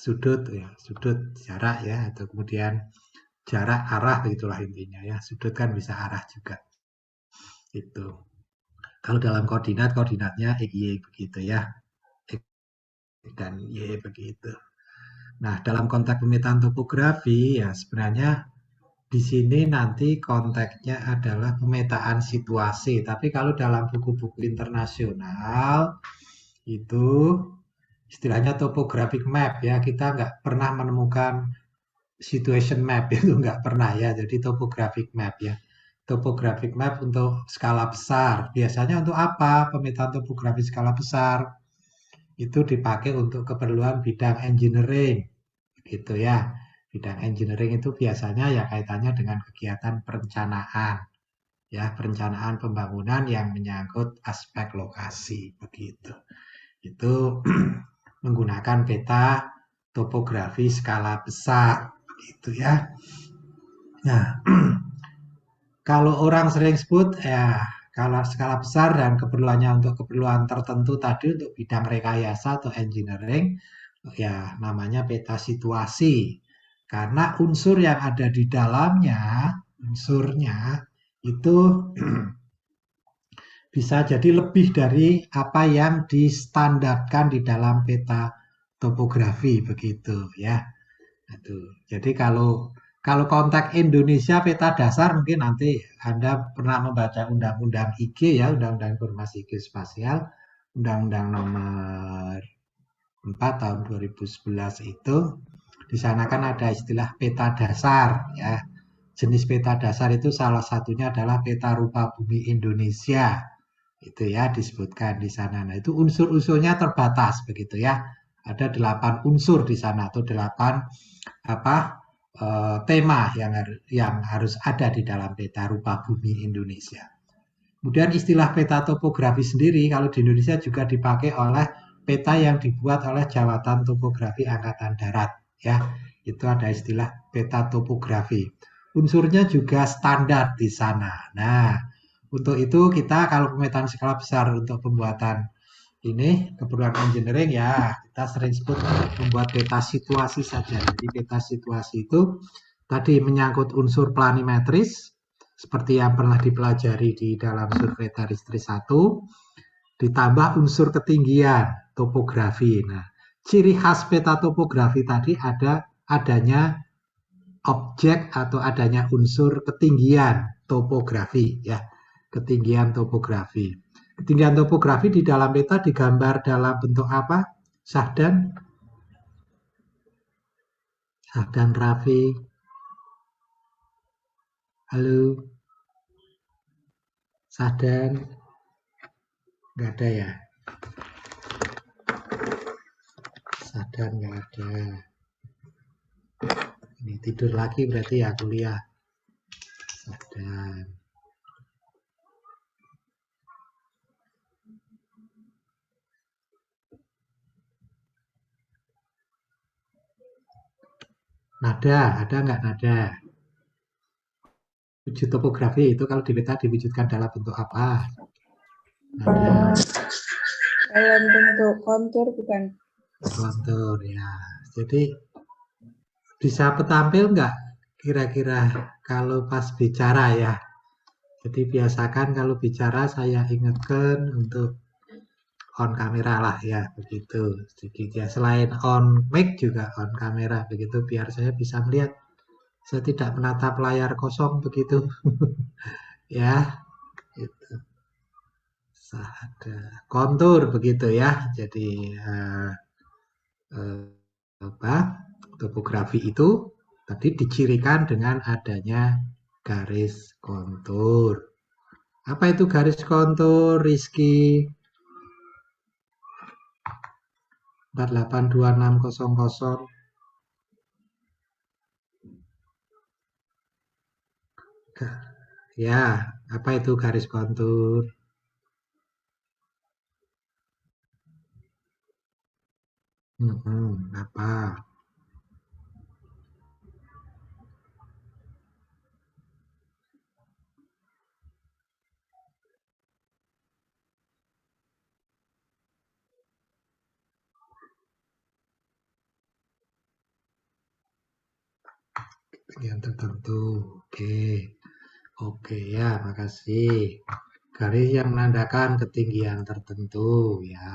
sudut ya, sudut jarak ya, atau kemudian jarak arah begitulah intinya ya. Sudut kan bisa arah juga. Itu. Kalau dalam koordinat, koordinatnya XY begitu ya. X dan Y begitu. Nah, dalam konteks pemetaan topografi ya sebenarnya di sini nanti konteksnya adalah pemetaan situasi. Tapi kalau dalam buku-buku internasional itu istilahnya topographic map ya. Kita nggak pernah menemukan situation map itu nggak pernah ya. Jadi topographic map ya. Topographic map untuk skala besar. Biasanya untuk apa pemetaan topografi skala besar? Itu dipakai untuk keperluan bidang engineering. Gitu ya. Bidang engineering itu biasanya ya kaitannya dengan kegiatan perencanaan. Ya, perencanaan pembangunan yang menyangkut aspek lokasi. Begitu. Itu menggunakan peta topografi skala besar. Gitu ya. Nah, kalau orang sering sebut ya kalau skala besar dan keperluannya untuk keperluan tertentu tadi untuk bidang rekayasa atau engineering ya namanya peta situasi. Karena unsur yang ada di dalamnya, unsurnya itu bisa jadi lebih dari apa yang distandarkan di dalam peta topografi begitu ya. Aduh, jadi kalau konteks Indonesia peta dasar mungkin nanti Anda pernah membaca Undang-Undang IG ya, Undang-Undang Informasi Geospasial, Undang-Undang nomor 4 tahun 2011 itu. Di sana kan ada istilah peta dasar ya. Jenis peta dasar itu salah satunya adalah peta rupa bumi Indonesia. Itu ya disebutkan di sana. Nah, itu unsur-unsurnya terbatas begitu ya. Ada 8 unsur di sana atau 8 apa tema yang harus ada di dalam peta rupa bumi Indonesia. Kemudian istilah peta topografi sendiri kalau di Indonesia juga dipakai oleh peta yang dibuat oleh Jawatan Topografi Angkatan Darat ya. Itu ada istilah peta topografi. Unsurnya juga standar di sana. Nah, untuk itu kita kalau pemetaan skala besar untuk pembuatan ini keperluan engineering ya kita sering sebut membuat peta situasi saja. Jadi peta situasi itu tadi menyangkut unsur planimetris seperti yang pernah dipelajari di dalam survei teristri 1 ditambah unsur ketinggian topografi. Nah, ciri khas peta topografi tadi adanya objek atau adanya unsur ketinggian topografi ya. Ketinggian topografi. Ketinggian topografi di dalam peta digambar dalam bentuk apa? Sahdan? Sahdan Rafi. Halo, Sahdan. Nggak ada ya? Sahdan nggak ada. Ini tidur lagi berarti ya kuliah. Sahdan. Nada, ada nggak nada? Wujud topografi itu kalau di peta diwujudkan dalam bentuk apa? Nada. Dalam bentuk kontur bukan? Kontur ya. Jadi bisa petampil nggak kira-kira kalau pas bicara ya? Jadi biasakan kalau bicara saya ingatkan untuk on kamera lah ya begitu. Jadi ya selain on mic juga on kamera begitu biar saya bisa melihat. Saya tidak menatap layar kosong begitu. Ya, itu ada kontur begitu ya. Jadi eh, apa? Topografi itu tadi dicirikan dengan adanya garis kontur. Apa itu garis kontur, Rizky? 482600. Ya, apa itu garis kontur? Apa? yang tertentu. Oke, oke ya, makasih. Garis yang menandakan ketinggian tertentu ya.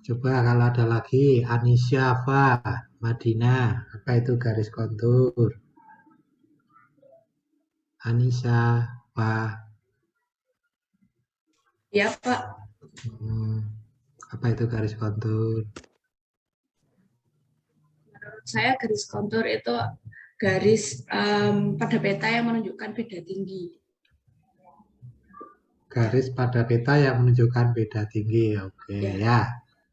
Coba kalau ada lagi Anisya, Fa, Madina, apa itu garis kontur? Anissa, Fa, Ya, Pak. hmm, apa itu garis kontur? Menurut saya garis kontur itu garis pada peta yang menunjukkan beda tinggi. Garis pada peta yang menunjukkan beda tinggi. Oke Ya, ya.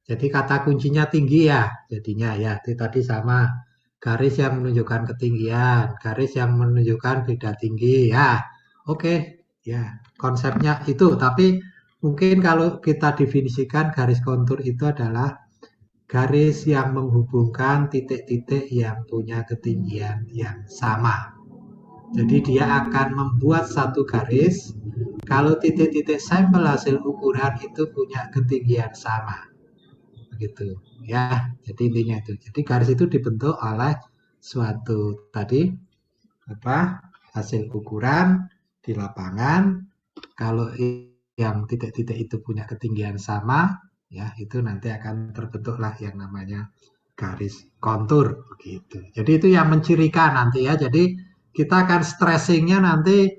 Jadi kata kuncinya tinggi ya. Jadinya ya, itu tadi sama. Garis yang menunjukkan ketinggian, garis yang menunjukkan beda tinggi ya. Oke, ya. Konsepnya itu, tapi mungkin kalau kita definisikan garis kontur itu adalah garis yang menghubungkan titik-titik yang punya ketinggian yang sama. Jadi dia akan membuat satu garis kalau titik-titik sampel hasil ukuran itu punya ketinggian sama. Begitu ya. Jadi intinya itu. Jadi garis itu dibentuk oleh suatu tadi apa? Hasil ukuran di lapangan. Kalau yang titik-titik itu punya ketinggian sama, ya itu nanti akan terbentuklah yang namanya garis kontur begitu. Jadi itu yang mencirikan nanti ya. Jadi kita akan stressingnya nanti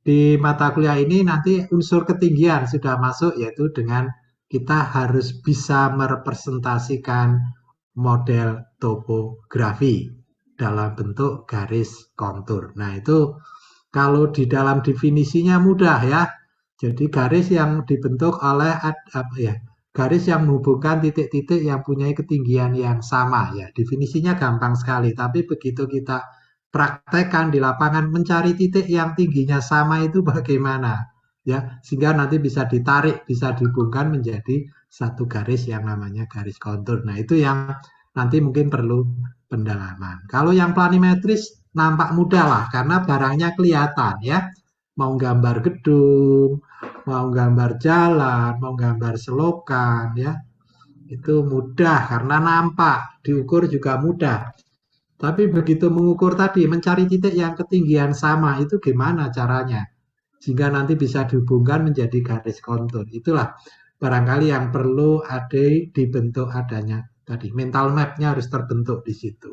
di mata kuliah ini nanti unsur ketinggian sudah masuk yaitu dengan kita harus bisa merepresentasikan model topografi dalam bentuk garis kontur. Nah itu kalau di dalam definisinya mudah ya. Jadi garis yang dibentuk oleh apa ya? Garis yang menghubungkan titik-titik yang punya ketinggian yang sama ya. Definisinya gampang sekali, tapi begitu kita praktekkan di lapangan mencari titik yang tingginya sama itu bagaimana ya, sehingga nanti bisa ditarik, bisa dihubungkan menjadi satu garis yang namanya garis kontur. Nah, itu yang nanti mungkin perlu pendalaman. Kalau yang planimetris nampak mudah lah karena barangnya kelihatan ya. Mau gambar gedung, mau gambar jalan, mau gambar selokan ya. Itu mudah karena nampak, diukur juga mudah. Tapi begitu mengukur tadi, mencari titik yang ketinggian sama, itu gimana caranya? Sehingga nanti bisa dihubungkan menjadi garis kontur. Itulah barangkali yang perlu ada dibentuk adanya tadi. Mental map-nya harus terbentuk di situ.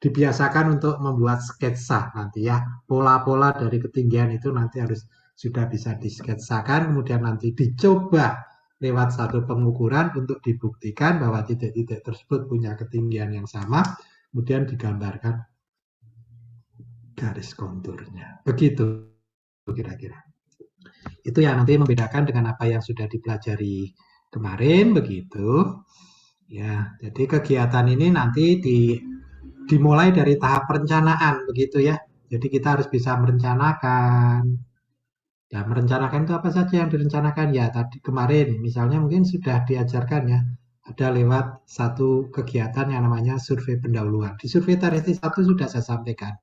Dibiasakan untuk membuat sketsa nanti ya. Pola-pola dari ketinggian itu nanti harus sudah bisa disketsakan, kemudian nanti dicoba lewat satu pengukuran untuk dibuktikan bahwa titik-titik tersebut punya ketinggian yang sama, kemudian digambarkan garis konturnya. Begitu kira-kira. Itu yang nanti membedakan dengan apa yang sudah dipelajari kemarin begitu. Ya, jadi kegiatan ini nanti dimulai dari tahap perencanaan begitu ya. Jadi kita harus bisa merencanakan. Ya, merencanakan itu apa saja yang direncanakan? Ya, tadi kemarin misalnya mungkin sudah diajarkan ya. Ada lewat satu kegiatan yang namanya survei pendahuluan. Di survei TRT 1 sudah saya sampaikan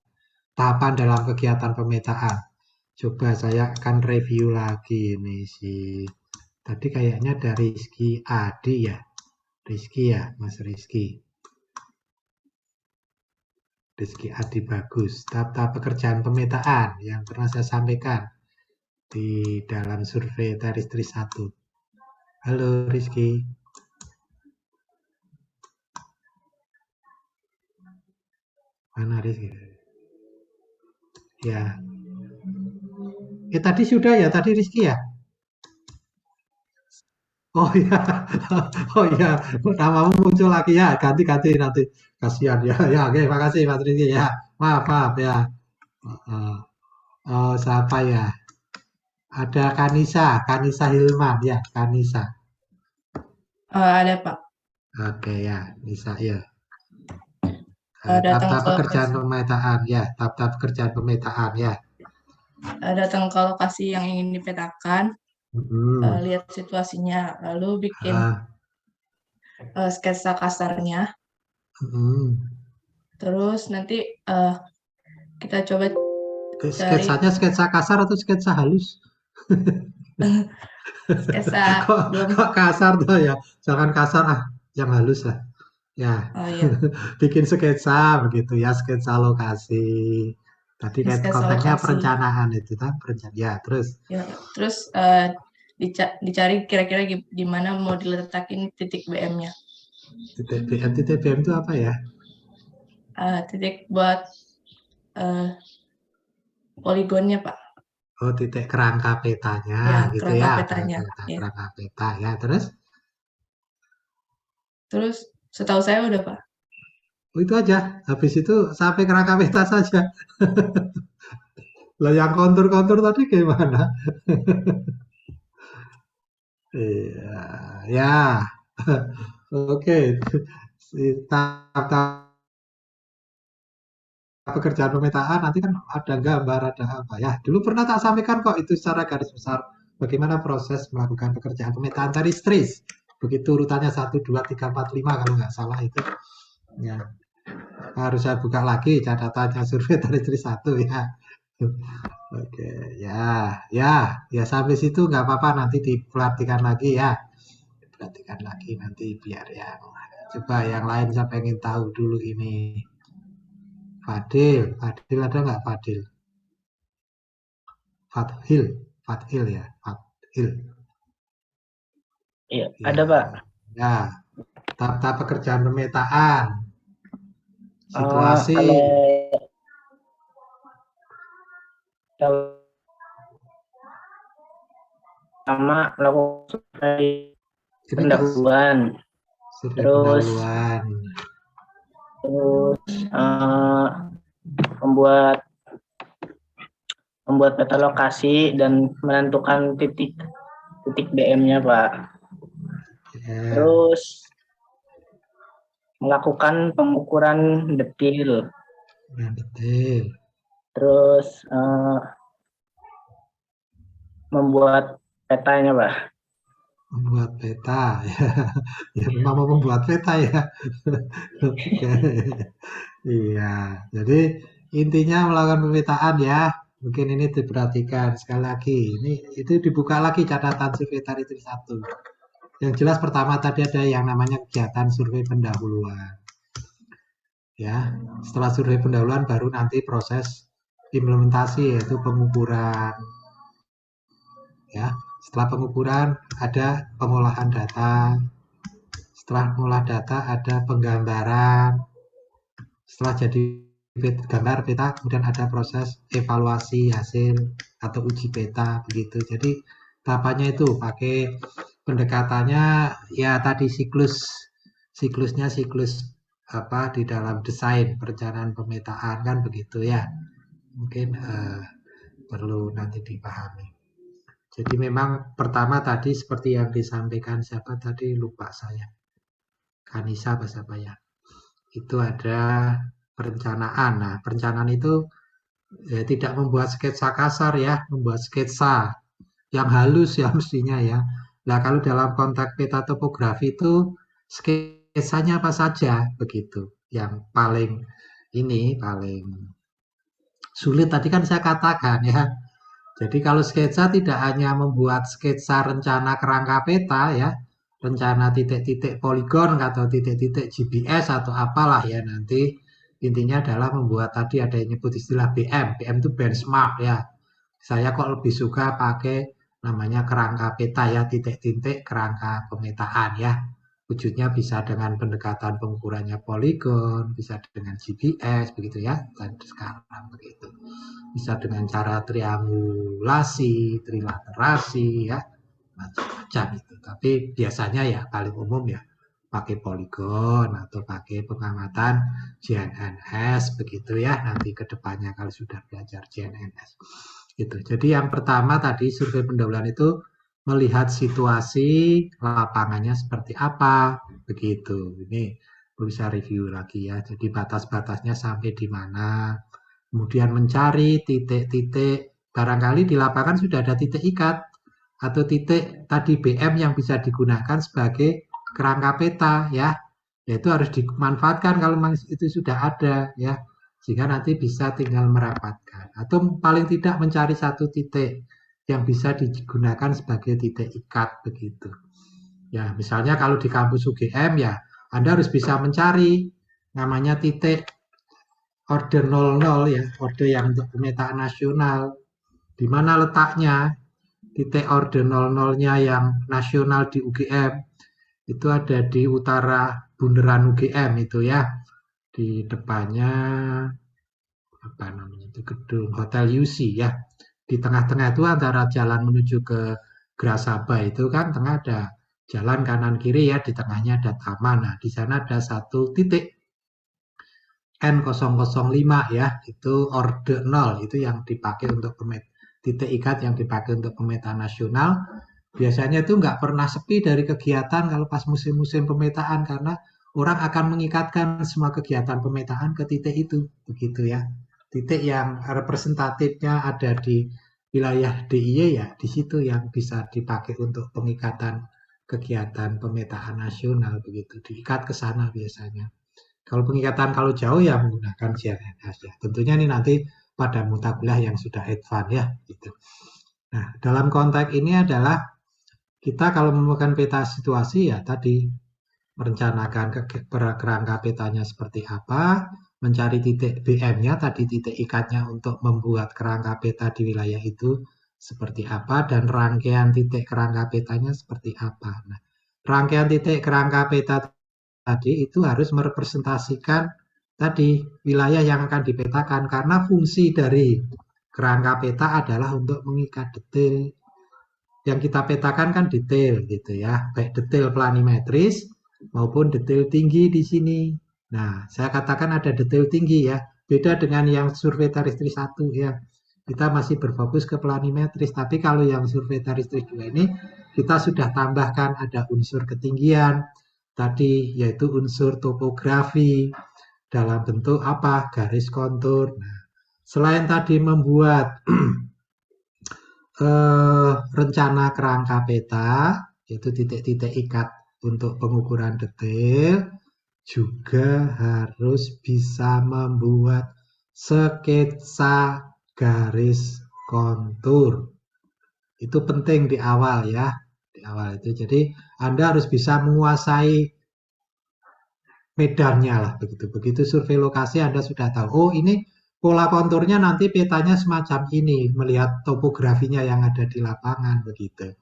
tahapan dalam kegiatan pemetaan. Coba saya akan review lagi nih si tadi kayaknya dari Rizky Adi ya. Rizky ya, Mas Rizky. Rizky Adi bagus. Tata pekerjaan pemetaan yang pernah saya sampaikan di dalam survei Teristri 1. Halo Rizky. Mana Rizky? Ya. Tadi sudah ya, tadi Rizky ya? Oh ya, oh ya, namamu muncul lagi ya, ganti-ganti nanti. Kasihan ya, ya, oke, makasih Mas Rizky ya. Maaf, maaf ya. Oh, oh, siapa ya? Ada Kanisa, Kanisa Hilman ya, Kanisa. Ada Pak. Oke ya, Nisa ya. Datang Tahap ke pekerjaan pemetaan ya, tahap pekerjaan pemetaan ya. datang ke lokasi yang ingin dipetakan, Hmm. lihat situasinya, lalu bikin Ah, sketsa kasarnya, hmm. terus nanti kita coba cari Sketsanya sketsa kasar atau sketsa halus? sketsa kok, belum kok kasar tuh ya? Jangan kasar ah, yang halus lah. Ya, Oh iya, bikin sketsa begitu ya, sketsa lokasi. Tadi kayak sketsa konteksnya lokasi. perencanaan itu kan, perencanaan. Ya, terus Ya, terus dicari kira-kira gimana mau diletakin titik BM-nya. titik BM, titik BM itu apa ya? Titik buat eh, poligonnya, Pak. Oh, titik kerangka petanya Ya, gitu kerangka ya, petanya. Ya. kerangka peta ya. Terus Terus setahu saya udah, Pak. oh, itu aja. Habis itu sampai kerangka peta saja. Lah yang kontur-kontur tadi gimana? Iya, ya. Oke. Tahap pekerjaan pemetaan nanti kan ada gambar, ada apa ya. Dulu pernah tak sampaikan kok itu secara garis besar bagaimana proses melakukan pekerjaan pemetaan dari TRIS. Begitu urutannya 1, 2, 3, 4, 5 kalau nggak salah itu. Ya, harus saya buka lagi catatannya survei dari TRIS 1 ya. Oke, ya sampai situ nggak apa-apa nanti diperhatikan lagi ya. Diperhatikan lagi nanti biar yang coba yang lain saya pengen tahu dulu ini. Fadil ada nggak Fadil? Fadhil ya, Fadhil. Iya, ada Ya, Pak. ya. Tahap-tahap pekerjaan pemetaan, situasi, Kalau yang pertama melakukan survei ini kok pendahuluan, survei terus pendahuluan. terus eh, membuat membuat peta lokasi dan menentukan titik titik BM-nya Pak. Ya, Terus melakukan pengukuran detil, ya betul. terus membuat petanya Pak. Membuat peta, ya, ya memang mau membuat peta ya. Oke, iya. Jadi intinya melakukan pemetaan ya. Mungkin ini diperhatikan sekali lagi. Ini itu dibuka lagi catatan survei tadi itu satu. Yang jelas pertama tadi ada yang namanya kegiatan survei pendahuluan. Ya, setelah survei pendahuluan baru nanti proses implementasi yaitu pengukuran. Ya, setelah pengukuran ada pengolahan data. Setelah mengolah data ada penggambaran. Setelah jadi gambar peta, kemudian ada proses evaluasi hasil atau uji peta begitu. Jadi tahapannya itu pakai pendekatannya ya tadi siklusnya siklus apa di dalam desain perencanaan pemetaan kan begitu ya. Mungkin perlu nanti dipahami. Jadi memang pertama tadi seperti yang disampaikan siapa tadi lupa saya. Kanisa apa siapa ya? Itu ada perencanaan. Nah, perencanaan itu ya, tidak membuat sketsa kasar ya, membuat sketsa yang halus ya mestinya ya. Nah, kalau dalam konteks peta topografi itu sketsanya apa saja begitu. Yang paling sulit tadi kan saya katakan ya. Jadi kalau sketsa tidak hanya membuat sketsa rencana kerangka peta ya, rencana titik-titik poligon atau titik-titik GPS atau apalah ya nanti intinya adalah membuat tadi ada yang nyebut istilah BM, BM itu benchmark ya. Saya kok lebih suka pakai namanya kerangka peta ya, titik-titik kerangka pemetaan ya. Wujudnya bisa dengan pendekatan pengukurannya poligon, bisa dengan GPS begitu ya, dan sekarang begitu bisa dengan cara triangulasi, trilaterasi ya, macam-macam itu. Tapi biasanya ya paling umum ya pakai poligon atau pakai pengamatan GNNS begitu ya nanti ke depannya kalau sudah belajar GNNS. Gitu. Jadi yang pertama tadi survei pendahuluan itu melihat situasi lapangannya seperti apa begitu. Ini bisa review lagi ya. Jadi batas-batasnya sampai di mana, kemudian mencari titik-titik, barangkali di lapangan sudah ada titik ikat atau titik tadi BM yang bisa digunakan sebagai kerangka peta ya, yaitu harus dimanfaatkan kalau memang itu sudah ada ya, sehingga nanti bisa tinggal merapatkan atau paling tidak mencari satu titik yang bisa digunakan sebagai titik ikat begitu. Ya, misalnya kalau di kampus UGM ya Anda harus bisa mencari namanya titik orde 00 ya, orde yang untuk pemetaan nasional. Di mana letaknya titik orde 00-nya yang nasional di UGM itu ada di utara bundaran UGM itu ya, di depannya apa namanya itu gedung Hotel UC ya. Di tengah-tengah itu antara jalan menuju ke Grasaba itu kan tengah ada jalan kanan kiri ya, di tengahnya ada taman. Nah, di sana ada satu titik N005 ya, itu orde 0, itu yang dipakai untuk titik ikat yang dipakai untuk pemetaan nasional. Biasanya itu nggak pernah sepi dari kegiatan kalau pas musim-musim pemetaan karena orang akan mengikatkan semua kegiatan pemetaan ke titik itu, begitu ya. Titik yang representatifnya ada di wilayah DIY ya, di situ yang bisa dipakai untuk pengikatan kegiatan pemetaan nasional begitu, diikat ke sana biasanya. Kalau pengikatan kalau jauh ya menggunakan GNSS ya. Tentunya ini nanti pada mata kuliah yang sudah advance ya gitu. Nah, dalam konteks ini adalah kita kalau menemukan peta situasi ya tadi merencanakan kerangka petanya seperti apa, mencari titik BM-nya tadi titik ikatnya untuk membuat kerangka peta di wilayah itu seperti apa dan rangkaian titik kerangka petanya seperti apa. Nah, rangkaian titik kerangka peta tadi itu harus merepresentasikan tadi wilayah yang akan dipetakan karena fungsi dari kerangka peta adalah untuk mengikat detail yang kita petakan kan detail gitu ya, baik detail planimetris maupun detail tinggi di sini. Nah, saya katakan ada detail tinggi ya, beda dengan yang survei taristris 1 ya. Kita masih berfokus ke planimetris, tapi kalau yang survei taristris 2 ini kita sudah tambahkan ada unsur ketinggian tadi yaitu unsur topografi dalam bentuk apa? Garis kontur. Nah, selain tadi membuat rencana kerangka peta, yaitu titik-titik ikat untuk pengukuran detail, juga harus bisa membuat sketsa garis kontur. Itu penting di awal ya, di awal itu. Jadi Anda harus bisa menguasai medannya lah begitu. Begitu survei lokasi Anda sudah tahu, oh ini pola konturnya nanti petanya semacam ini, melihat topografinya yang ada di lapangan begitu.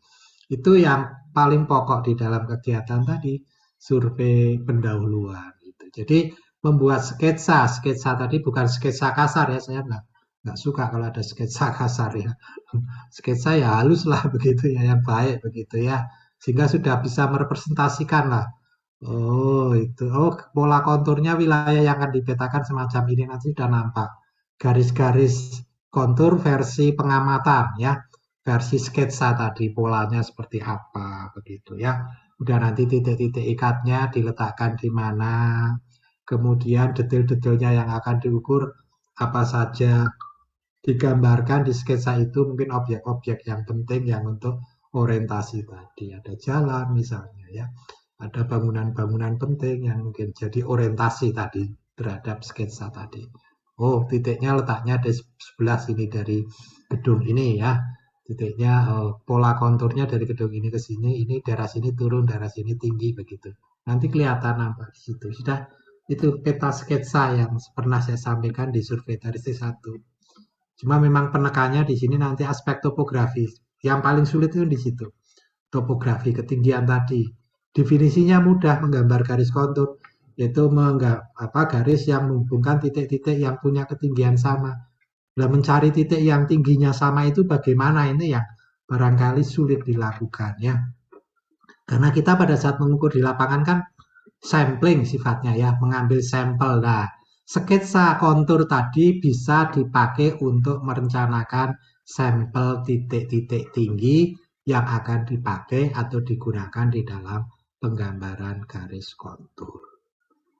Itu yang paling pokok di dalam kegiatan tadi, survei pendahuluan gitu. Jadi membuat sketsa, sketsa tadi bukan sketsa kasar ya, saya nggak suka kalau ada sketsa kasar ya. Sketsa ya halus lah begitu ya, yang baik begitu ya. Sehingga sudah bisa merepresentasikan lah. Oh itu, oh pola konturnya wilayah yang akan dipetakan semacam ini nanti sudah nampak. Garis-garis kontur versi pengamatan ya, versi sketsa tadi polanya seperti apa begitu ya. Udah nanti titik-titik ikatnya diletakkan di mana, kemudian detail-detailnya yang akan diukur apa saja digambarkan di sketsa itu, mungkin objek-objek yang penting yang untuk orientasi tadi. Ada jalan misalnya ya, ada bangunan-bangunan penting yang mungkin jadi orientasi tadi terhadap sketsa tadi. Oh, titiknya letaknya di sebelah sini dari gedung ini ya. Titiknya pola konturnya dari gedung ini ke sini, ini daerah sini turun, daerah sini tinggi begitu. Nanti kelihatan nampak di situ. Sudah itu peta sketsa yang pernah saya sampaikan di survei taristik 1. Cuma memang penekannya di sini nanti aspek topografi. Yang paling sulit itu di situ. Topografi ketinggian tadi. Definisinya mudah menggambar garis kontur, yaitu garis yang menghubungkan titik-titik yang punya ketinggian sama. Nah, mencari titik yang tingginya sama itu bagaimana, ini yang barangkali sulit dilakukan ya. Karena kita pada saat mengukur di lapangan kan sampling sifatnya ya, mengambil sampel. Nah, sketsa kontur tadi bisa dipakai untuk merencanakan sampel titik-titik tinggi yang akan dipakai atau digunakan di dalam penggambaran garis kontur.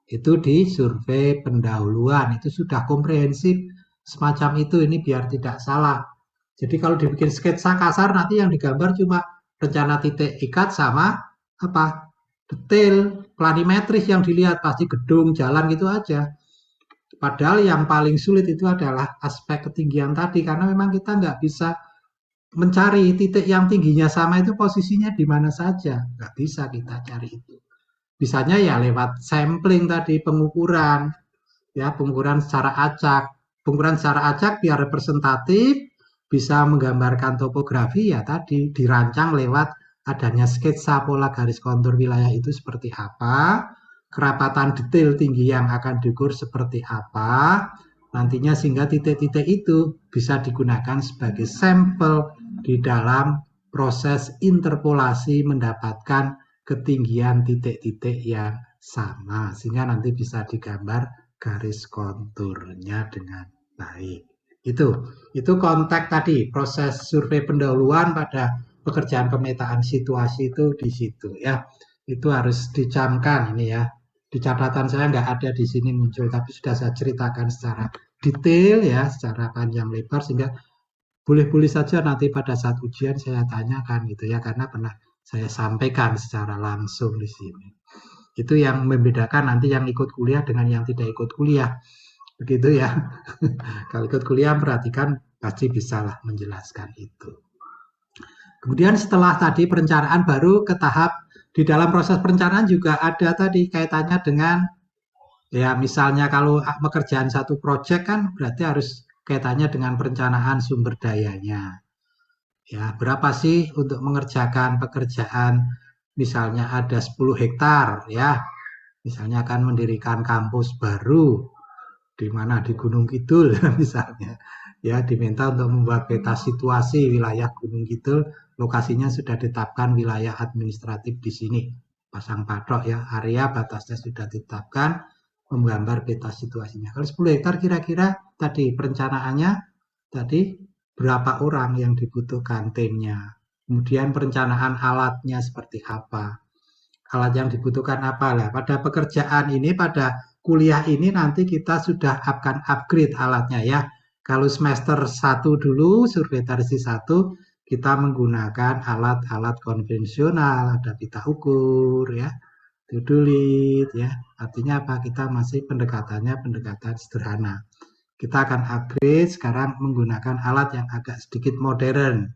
Itu di survei pendahuluan, itu sudah komprehensif semacam itu, ini biar tidak salah. Jadi kalau dibikin sketsa kasar nanti yang digambar cuma rencana titik ikat sama apa detail planimetris yang dilihat pasti gedung, jalan gitu aja. Padahal yang paling sulit itu adalah aspek ketinggian tadi karena memang kita nggak bisa mencari titik yang tingginya sama itu posisinya di mana saja, nggak bisa kita cari itu. Bisanya ya lewat sampling tadi, pengukuran, ya pengukuran secara acak. Pengukuran secara acak biar representatif, bisa menggambarkan topografi ya tadi dirancang lewat adanya sketsa pola garis kontur wilayah itu seperti apa, kerapatan detail tinggi yang akan diukur seperti apa, nantinya sehingga titik-titik itu bisa digunakan sebagai sampel di dalam proses interpolasi mendapatkan ketinggian titik-titik yang sama, sehingga nanti bisa digambar garis konturnya dengan baik. Itu konteks tadi, proses survei pendahuluan pada pekerjaan pemetaan situasi itu di situ ya. Itu harus dicamkan ini ya. Di catatan saya nggak ada di sini muncul, tapi sudah saya ceritakan secara detail ya, secara panjang lebar, sehingga boleh-boleh saja nanti pada saat ujian saya tanyakan gitu ya, karena pernah saya sampaikan secara langsung di sini. Itu yang membedakan nanti yang ikut kuliah dengan yang tidak ikut kuliah. Begitu ya. Kalau ikut kuliah perhatikan pasti bisalah menjelaskan itu. Kemudian setelah tadi perencanaan baru ke tahap di dalam proses perencanaan juga ada tadi kaitannya dengan ya misalnya kalau pekerjaan satu proyek kan berarti harus kaitannya dengan perencanaan sumber dayanya. Ya, berapa sih untuk mengerjakan pekerjaan misalnya ada 10 hektar ya. Misalnya akan mendirikan kampus baru di mana di Gunung Kidul misalnya. Ya, diminta untuk membuat peta situasi wilayah Gunung Kidul, lokasinya sudah ditetapkan wilayah administratif di sini. Pasang patok ya, area batasnya sudah ditetapkan, menggambar peta situasinya. Kalau 10 hektar kira-kira tadi perencanaannya tadi berapa orang yang dibutuhkan timnya. Kemudian perencanaan alatnya seperti apa. Alat yang dibutuhkan apa lah. Pada pekerjaan ini, pada kuliah ini nanti kita sudah akan upgrade alatnya ya. Kalau semester 1 dulu, survei versi 1, kita menggunakan alat-alat konvensional, ada pita ukur ya, to-do-list ya. Artinya apa? Kita masih pendekatannya pendekatan sederhana. Kita akan upgrade sekarang menggunakan alat yang agak sedikit modern.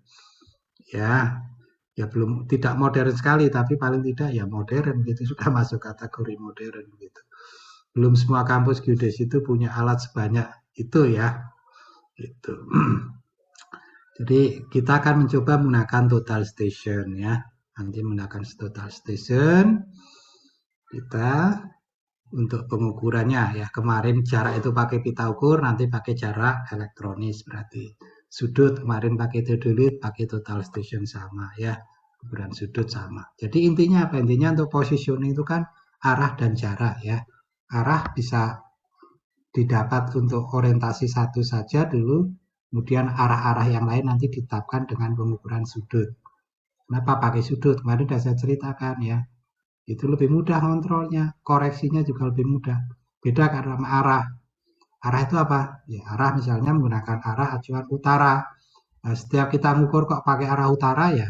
Ya, ya belum tidak modern sekali tapi paling tidak ya modern gitu, sudah masuk kategori modern gitu. Belum semua kampus geodesi itu punya alat sebanyak itu ya. Gitu. Jadi kita akan mencoba menggunakan total station ya. Nanti menggunakan total station kita untuk pengukurannya ya. Kemarin jarak itu pakai pita ukur, nanti pakai jarak elektronis berarti. Sudut kemarin pakai to-do-list, pakai total station sama ya. Ukuran sudut sama. Jadi intinya apa? Intinya untuk positioning itu kan arah dan jarak ya. Arah bisa didapat untuk orientasi satu saja dulu, kemudian arah-arah yang lain nanti ditetapkan dengan pengukuran sudut. Kenapa pakai sudut? Kemarin sudah saya ceritakan ya. Itu lebih mudah kontrolnya, koreksinya juga lebih mudah. Beda karena arah. Arah itu apa? Ya, arah misalnya menggunakan arah acuan utara. Nah, setiap kita ngukur kok pakai arah utara ya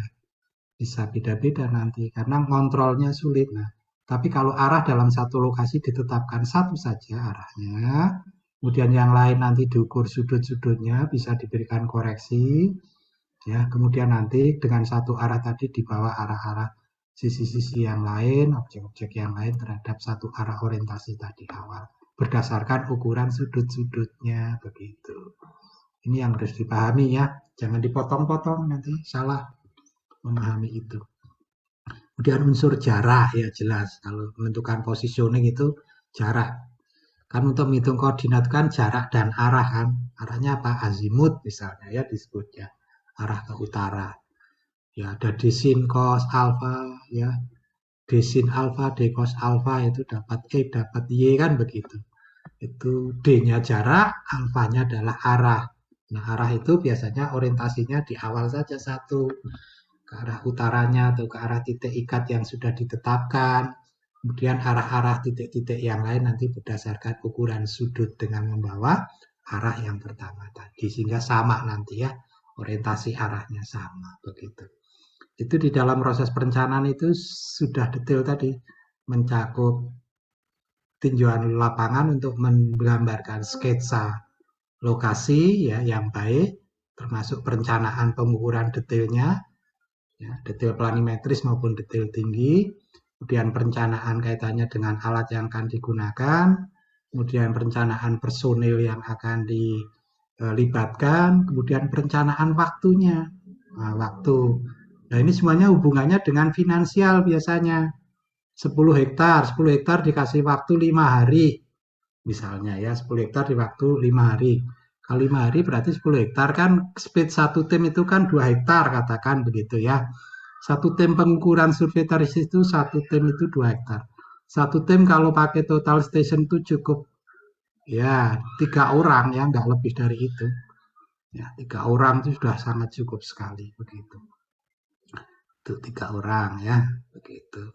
bisa beda-beda nanti karena kontrolnya sulit. Nah, tapi kalau arah dalam satu lokasi ditetapkan satu saja arahnya, kemudian yang lain nanti diukur sudut-sudutnya bisa diberikan koreksi, ya. Kemudian nanti dengan satu arah tadi dibawa arah-arah sisi-sisi yang lain, objek-objek yang lain terhadap satu arah orientasi tadi awal berdasarkan ukuran sudut-sudutnya begitu. Ini yang harus dipahami ya, jangan dipotong-potong nanti salah memahami itu. Kemudian unsur jarak ya jelas, kalau menentukan positioning itu jarak. Kan untuk menghitung koordinat kan jarak dan arah kan. Arahnya apa? Azimut misalnya ya disebutnya. Arah ke utara. Ya ada desin cos alfa ya. Desin alfa, d cos alfa itu dapat E, dapat Y kan begitu. Itu D-nya jarak, alfanya adalah arah. Nah arah itu biasanya orientasinya di awal saja satu. Ke arah utaranya atau ke arah titik ikat yang sudah ditetapkan. Kemudian arah-arah titik-titik yang lain nanti berdasarkan ukuran sudut dengan membawa arah yang pertama tadi. Sehingga sama nanti ya, orientasi arahnya sama. Begitu. Itu di dalam proses perencanaan itu sudah detail tadi. Mencakup tinjauan lapangan untuk menggambarkan sketsa lokasi ya yang baik, termasuk perencanaan pengukuran detailnya, ya, detail planimetris maupun detail tinggi. kemudian perencanaan kaitannya dengan alat yang akan digunakan, kemudian perencanaan personil yang akan dilibatkan, kemudian perencanaan waktunya. Nah, waktu. Nah, ini semuanya hubungannya dengan finansial biasanya. 10 hektar dikasih waktu 5 hari. Misalnya ya, 10 hektar di waktu 5 hari. Kalau 5 hari berarti 10 hektar kan speed satu tim itu kan 2 hektar katakan begitu ya. Satu tim pengukuran survei terasis itu satu tim itu 2 hektar. Satu tim kalau pakai total station itu cukup ya 3 orang ya, nggak lebih dari itu. Ya, 3 orang itu sudah sangat cukup sekali begitu. Itu 3 orang ya, begitu.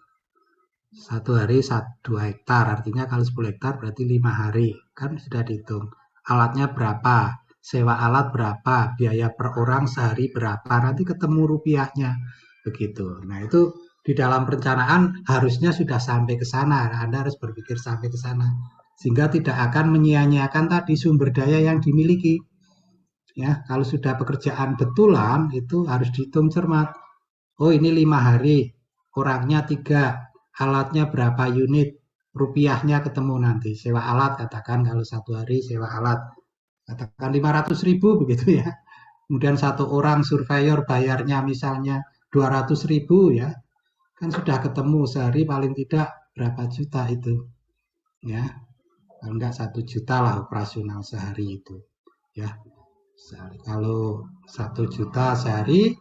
Satu hari 2 hektar, artinya kalau 10 hektar berarti 5 hari. Kan sudah dihitung. Alatnya berapa, sewa alat berapa, biaya per orang sehari berapa, nanti ketemu rupiahnya. Begitu. Nah itu di dalam perencanaan harusnya sudah sampai ke sana. Anda harus berpikir sampai ke sana. Sehingga tidak akan menyia-nyiakan tadi sumber daya yang dimiliki. Ya, kalau sudah pekerjaan betulan itu harus dihitung cermat. Oh ini 5 hari, orangnya 3, alatnya berapa unit, rupiahnya ketemu nanti. Sewa alat katakan kalau satu hari sewa alat, katakan 500.000 begitu ya. Kemudian satu orang surveyor bayarnya misalnya 200.000 ya. Kan sudah ketemu sehari paling tidak berapa juta itu. Ya, kalau enggak 1 juta lah operasional sehari itu. Ya, kalau 1 juta sehari,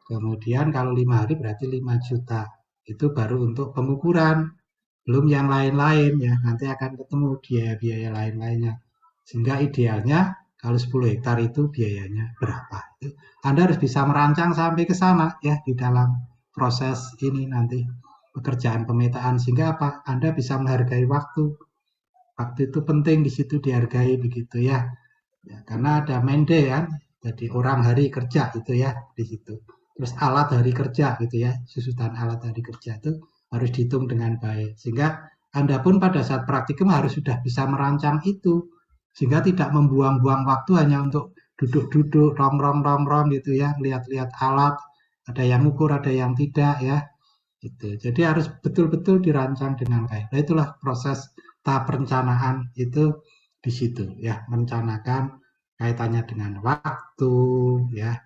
kemudian kalau 5 hari berarti 5 juta. Itu baru untuk pengukuran. Belum yang lain-lain ya. Nanti akan ketemu biaya-biaya lain-lainnya. Sehingga idealnya kalau 10 hektar itu biayanya berapa. Anda harus bisa merancang sampai ke sana ya di dalam proses ini nanti pekerjaan pemetaan. Sehingga apa? Anda bisa menghargai waktu. Waktu itu penting di situ dihargai begitu ya. Ya, karena ada mende ya, jadi orang hari kerja itu ya di situ. Terus alat hari kerja gitu ya, susunan alat hari kerja itu harus dihitung dengan baik. Sehingga Anda pun pada saat praktikum harus sudah bisa merancang itu. Sehingga tidak membuang-buang waktu hanya untuk duduk-duduk, rom-rom gitu ya, lihat-lihat alat, ada yang ukur, ada yang tidak ya. Gitu. Jadi harus betul-betul dirancang dengan baik. Nah, itulah proses tahap perencanaan itu di situ ya, merencanakan kaitannya dengan waktu ya,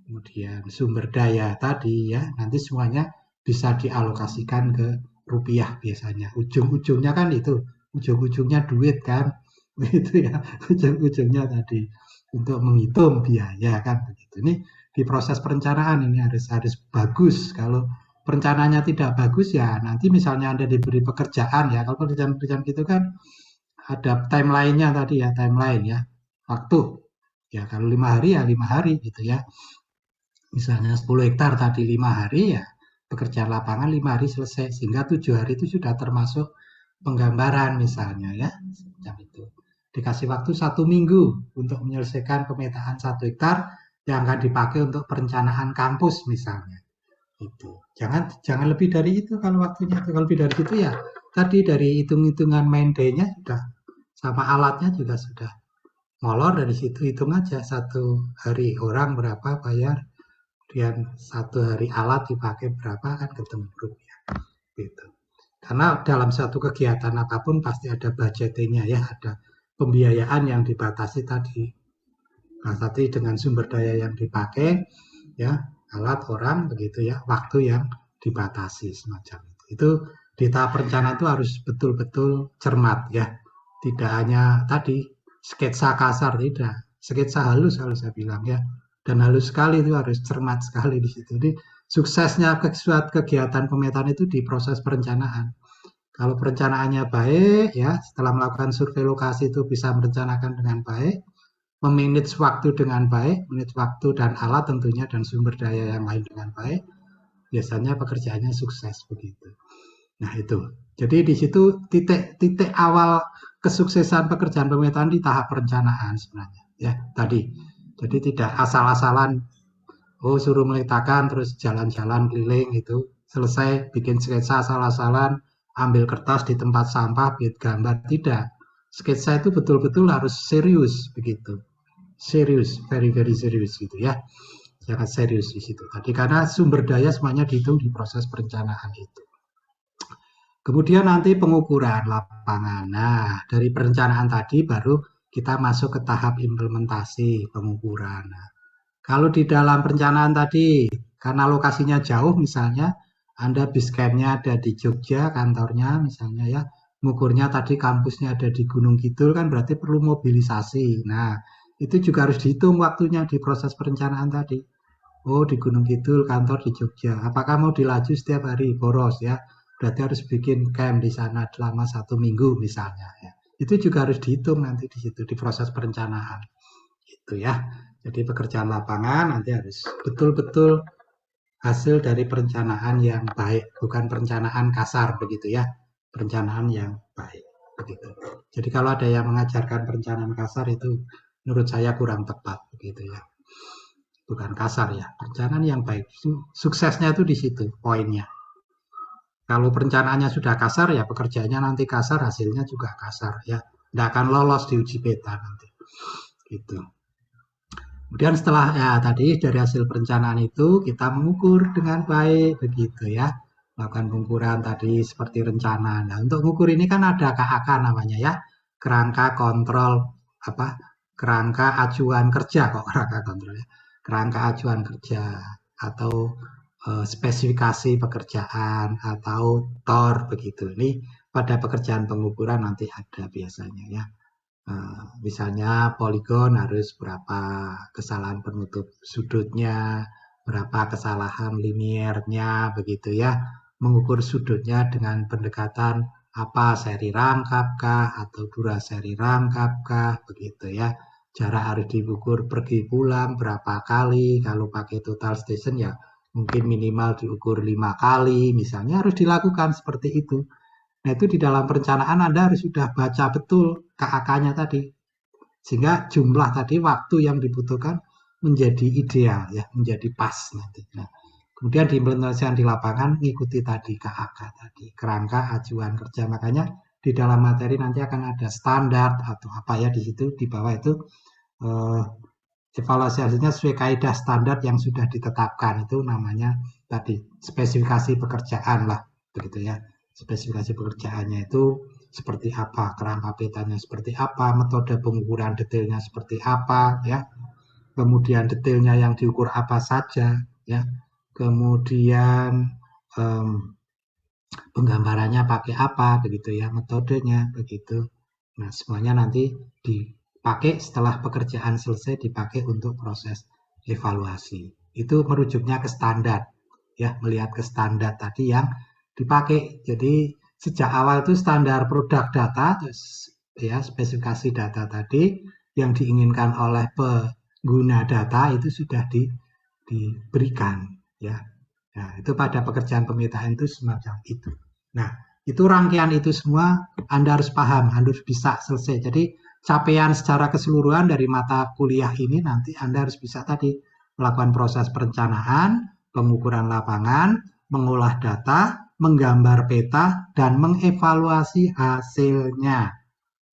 kemudian sumber daya tadi ya, nanti semuanya bisa dialokasikan ke rupiah biasanya. Ujung-ujungnya kan itu, ujung-ujungnya duit kan, begitu ya, ujung-ujungnya tadi untuk menghitung biaya kan begitu. Ini di proses perencanaan ini harus bagus. Kalau perencanaannya tidak bagus ya nanti misalnya Anda diberi pekerjaan ya, kalau pekerjaan gitu kan ada timeline-nya tadi ya, timeline ya, waktu. Ya kalau 5 hari ya 5 hari gitu ya. Misalnya 10 hektar tadi 5 hari ya, pekerjaan lapangan 5 hari selesai. Sehingga 7 hari itu sudah termasuk penggambaran misalnya ya. Macam itu. Dikasih waktu 1 minggu untuk menyelesaikan pemetaan 1 hektar yang akan dipakai untuk perencanaan kampus misalnya. Itu. Jangan lebih dari itu kalau waktunya. Kalau lebih dari itu ya tadi dari hitung-hitungan main day-nya sudah sama alatnya juga sudah molor, dari situ hitung aja 1 hari orang berapa bayar, kemudian 1 hari alat dipakai berapa kan ketemu rupiah gitu. Karena dalam satu kegiatan apapun pasti ada budgetingnya ya, ada pembiayaan yang dibatasi tadi. Nah, tadi dengan sumber daya yang dipakai ya, alat orang begitu ya, waktu yang dibatasi semacam itu. Itu di tahap perencanaan itu harus betul-betul cermat ya. Tidak hanya tadi sketsa kasar, tidak. Sketsa halus kalau saya bilang ya. Dan halus sekali itu harus cermat sekali di situ. Jadi suksesnya suatu kegiatan pemetaan itu di proses perencanaan. Kalau perencanaannya baik ya, setelah melakukan survei lokasi itu bisa merencanakan dengan baik, memanage waktu dengan baik, manage waktu dan alat tentunya dan sumber daya yang lain dengan baik, biasanya pekerjaannya sukses begitu. Nah itu, jadi di situ titik awal kesuksesan pekerjaan pemetaan di tahap perencanaan sebenarnya ya tadi. Jadi tidak asal-asalan, oh suruh meletakkan terus jalan-jalan keliling itu, selesai bikin sketsa asal-asalan, ambil kertas di tempat sampah, bikin gambar, tidak. Sketsa itu betul-betul harus serius begitu. Serius, very serius gitu ya. Sangat serius di situ tadi karena sumber daya semuanya dihitung di proses perencanaan itu. Kemudian nanti pengukuran lapangan. Nah, dari perencanaan tadi baru kita masuk ke tahap implementasi pengukuran. Nah, kalau di dalam perencanaan tadi, karena lokasinya jauh misalnya, Anda base camp-nya ada di Jogja, kantornya misalnya ya, ngukurnya tadi kampusnya ada di Gunung Kidul kan berarti perlu mobilisasi. Nah, itu juga harus dihitung waktunya di proses perencanaan tadi. Oh, di Gunung Kidul, kantor di Jogja. Apakah mau dilaju setiap hari? Boros ya. Berarti harus bikin camp di sana selama 1 minggu misalnya ya. Itu juga harus dihitung nanti di situ di proses perencanaan. Itu ya. Jadi pekerjaan lapangan nanti harus betul-betul hasil dari perencanaan yang baik, bukan perencanaan kasar begitu ya. Perencanaan yang baik begitu. Jadi kalau ada yang mengajarkan perencanaan kasar itu menurut saya kurang tepat begitu ya. Bukan kasar ya, perencanaan yang baik. Suksesnya itu di situ poinnya. Kalau perencanaannya sudah kasar ya pekerjaannya nanti kasar, hasilnya juga kasar ya. Tidak akan lolos di uji peta nanti. Gitu. Kemudian setelah ya tadi dari hasil perencanaan itu kita mengukur dengan baik begitu ya. Melakukan pengukuran tadi seperti rencana. Nah, untuk mengukur ini kan ada KAK namanya ya. Kerangka kontrol apa? Kerangka acuan kerja kok kerangka kontrol ya. Kerangka acuan kerja atau spesifikasi pekerjaan atau TOR begitu. Ini pada pekerjaan pengukuran nanti ada biasanya ya. Misalnya poligon harus berapa kesalahan penutup sudutnya, berapa kesalahan liniernya, begitu ya. Mengukur sudutnya dengan pendekatan apa seri rangkap kah atau dura seri rangkap kah, begitu ya. Jarak harus diukur pergi pulang berapa kali, kalau pakai total station ya mungkin minimal diukur 5 kali, misalnya harus dilakukan seperti itu. Nah, itu di dalam perencanaan Anda harus sudah baca betul KAK-nya tadi. Sehingga jumlah tadi waktu yang dibutuhkan menjadi ideal ya, menjadi pas nanti. Nah, kemudian diimplementasikan di lapangan mengikuti tadi KAK tadi, kerangka acuan kerja. Makanya di dalam materi nanti akan ada standar atau apa ya di situ di bawah itu evaluasi hasilnya sesuai kaidah standar yang sudah ditetapkan itu namanya tadi spesifikasi pekerjaan lah begitu ya. Spesifikasi pekerjaannya itu seperti apa, kerangka petanya seperti apa, metode pengukuran detailnya seperti apa ya. Kemudian detailnya yang diukur apa saja ya. Kemudian penggambarannya pakai apa begitu ya, metodenya begitu. Nah, semuanya nanti dipakai setelah pekerjaan selesai dipakai untuk proses evaluasi. Itu merujuknya ke standar ya, melihat ke standar tadi yang dipakai. Jadi sejak awal itu standar produk data terus ya spesifikasi data tadi yang diinginkan oleh pengguna data itu sudah diberikan ya. Nah, itu pada pekerjaan pemetaan itu semacam itu. Nah, itu rangkaian itu semua Anda harus paham, harus bisa selesai. Jadi capaian secara keseluruhan dari mata kuliah ini nanti Anda harus bisa tadi melakukan proses perencanaan, pengukuran lapangan, mengolah data, menggambar peta, dan mengevaluasi hasilnya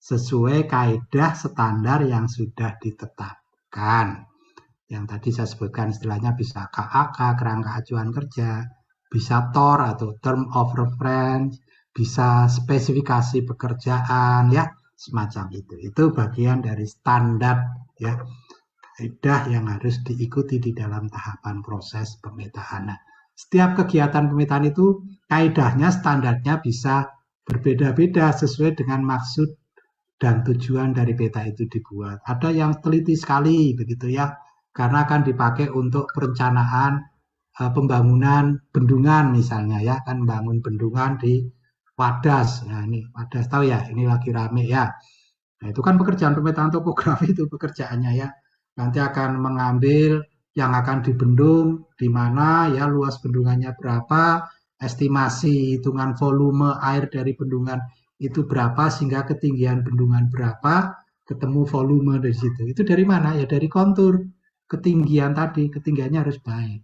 sesuai kaidah standar yang sudah ditetapkan. Yang tadi saya sebutkan istilahnya bisa KAK, kerangka acuan kerja, bisa TOR atau Term of Reference, bisa spesifikasi pekerjaan, ya semacam itu. Itu bagian dari standar ya, kaidah yang harus diikuti di dalam tahapan proses pemetaan. Nah, setiap kegiatan pemetaan itu kaidahnya, standarnya bisa berbeda-beda sesuai dengan maksud dan tujuan dari peta itu dibuat. Ada yang teliti sekali begitu ya, karena akan dipakai untuk perencanaan pembangunan bendungan misalnya ya, kan bangun bendungan di Wadas. Nah, ini Wadas tahu ya, ini lagi rame ya. Nah, itu kan pekerjaan pemetaan topografi itu pekerjaannya ya. Nanti akan mengambil yang akan dibendung di mana ya, luas bendungannya berapa, estimasi hitungan volume air dari bendungan itu berapa sehingga ketinggian bendungan berapa, ketemu volume dari situ. Itu dari mana? Ya dari kontur ketinggian tadi, ketinggiannya harus baik.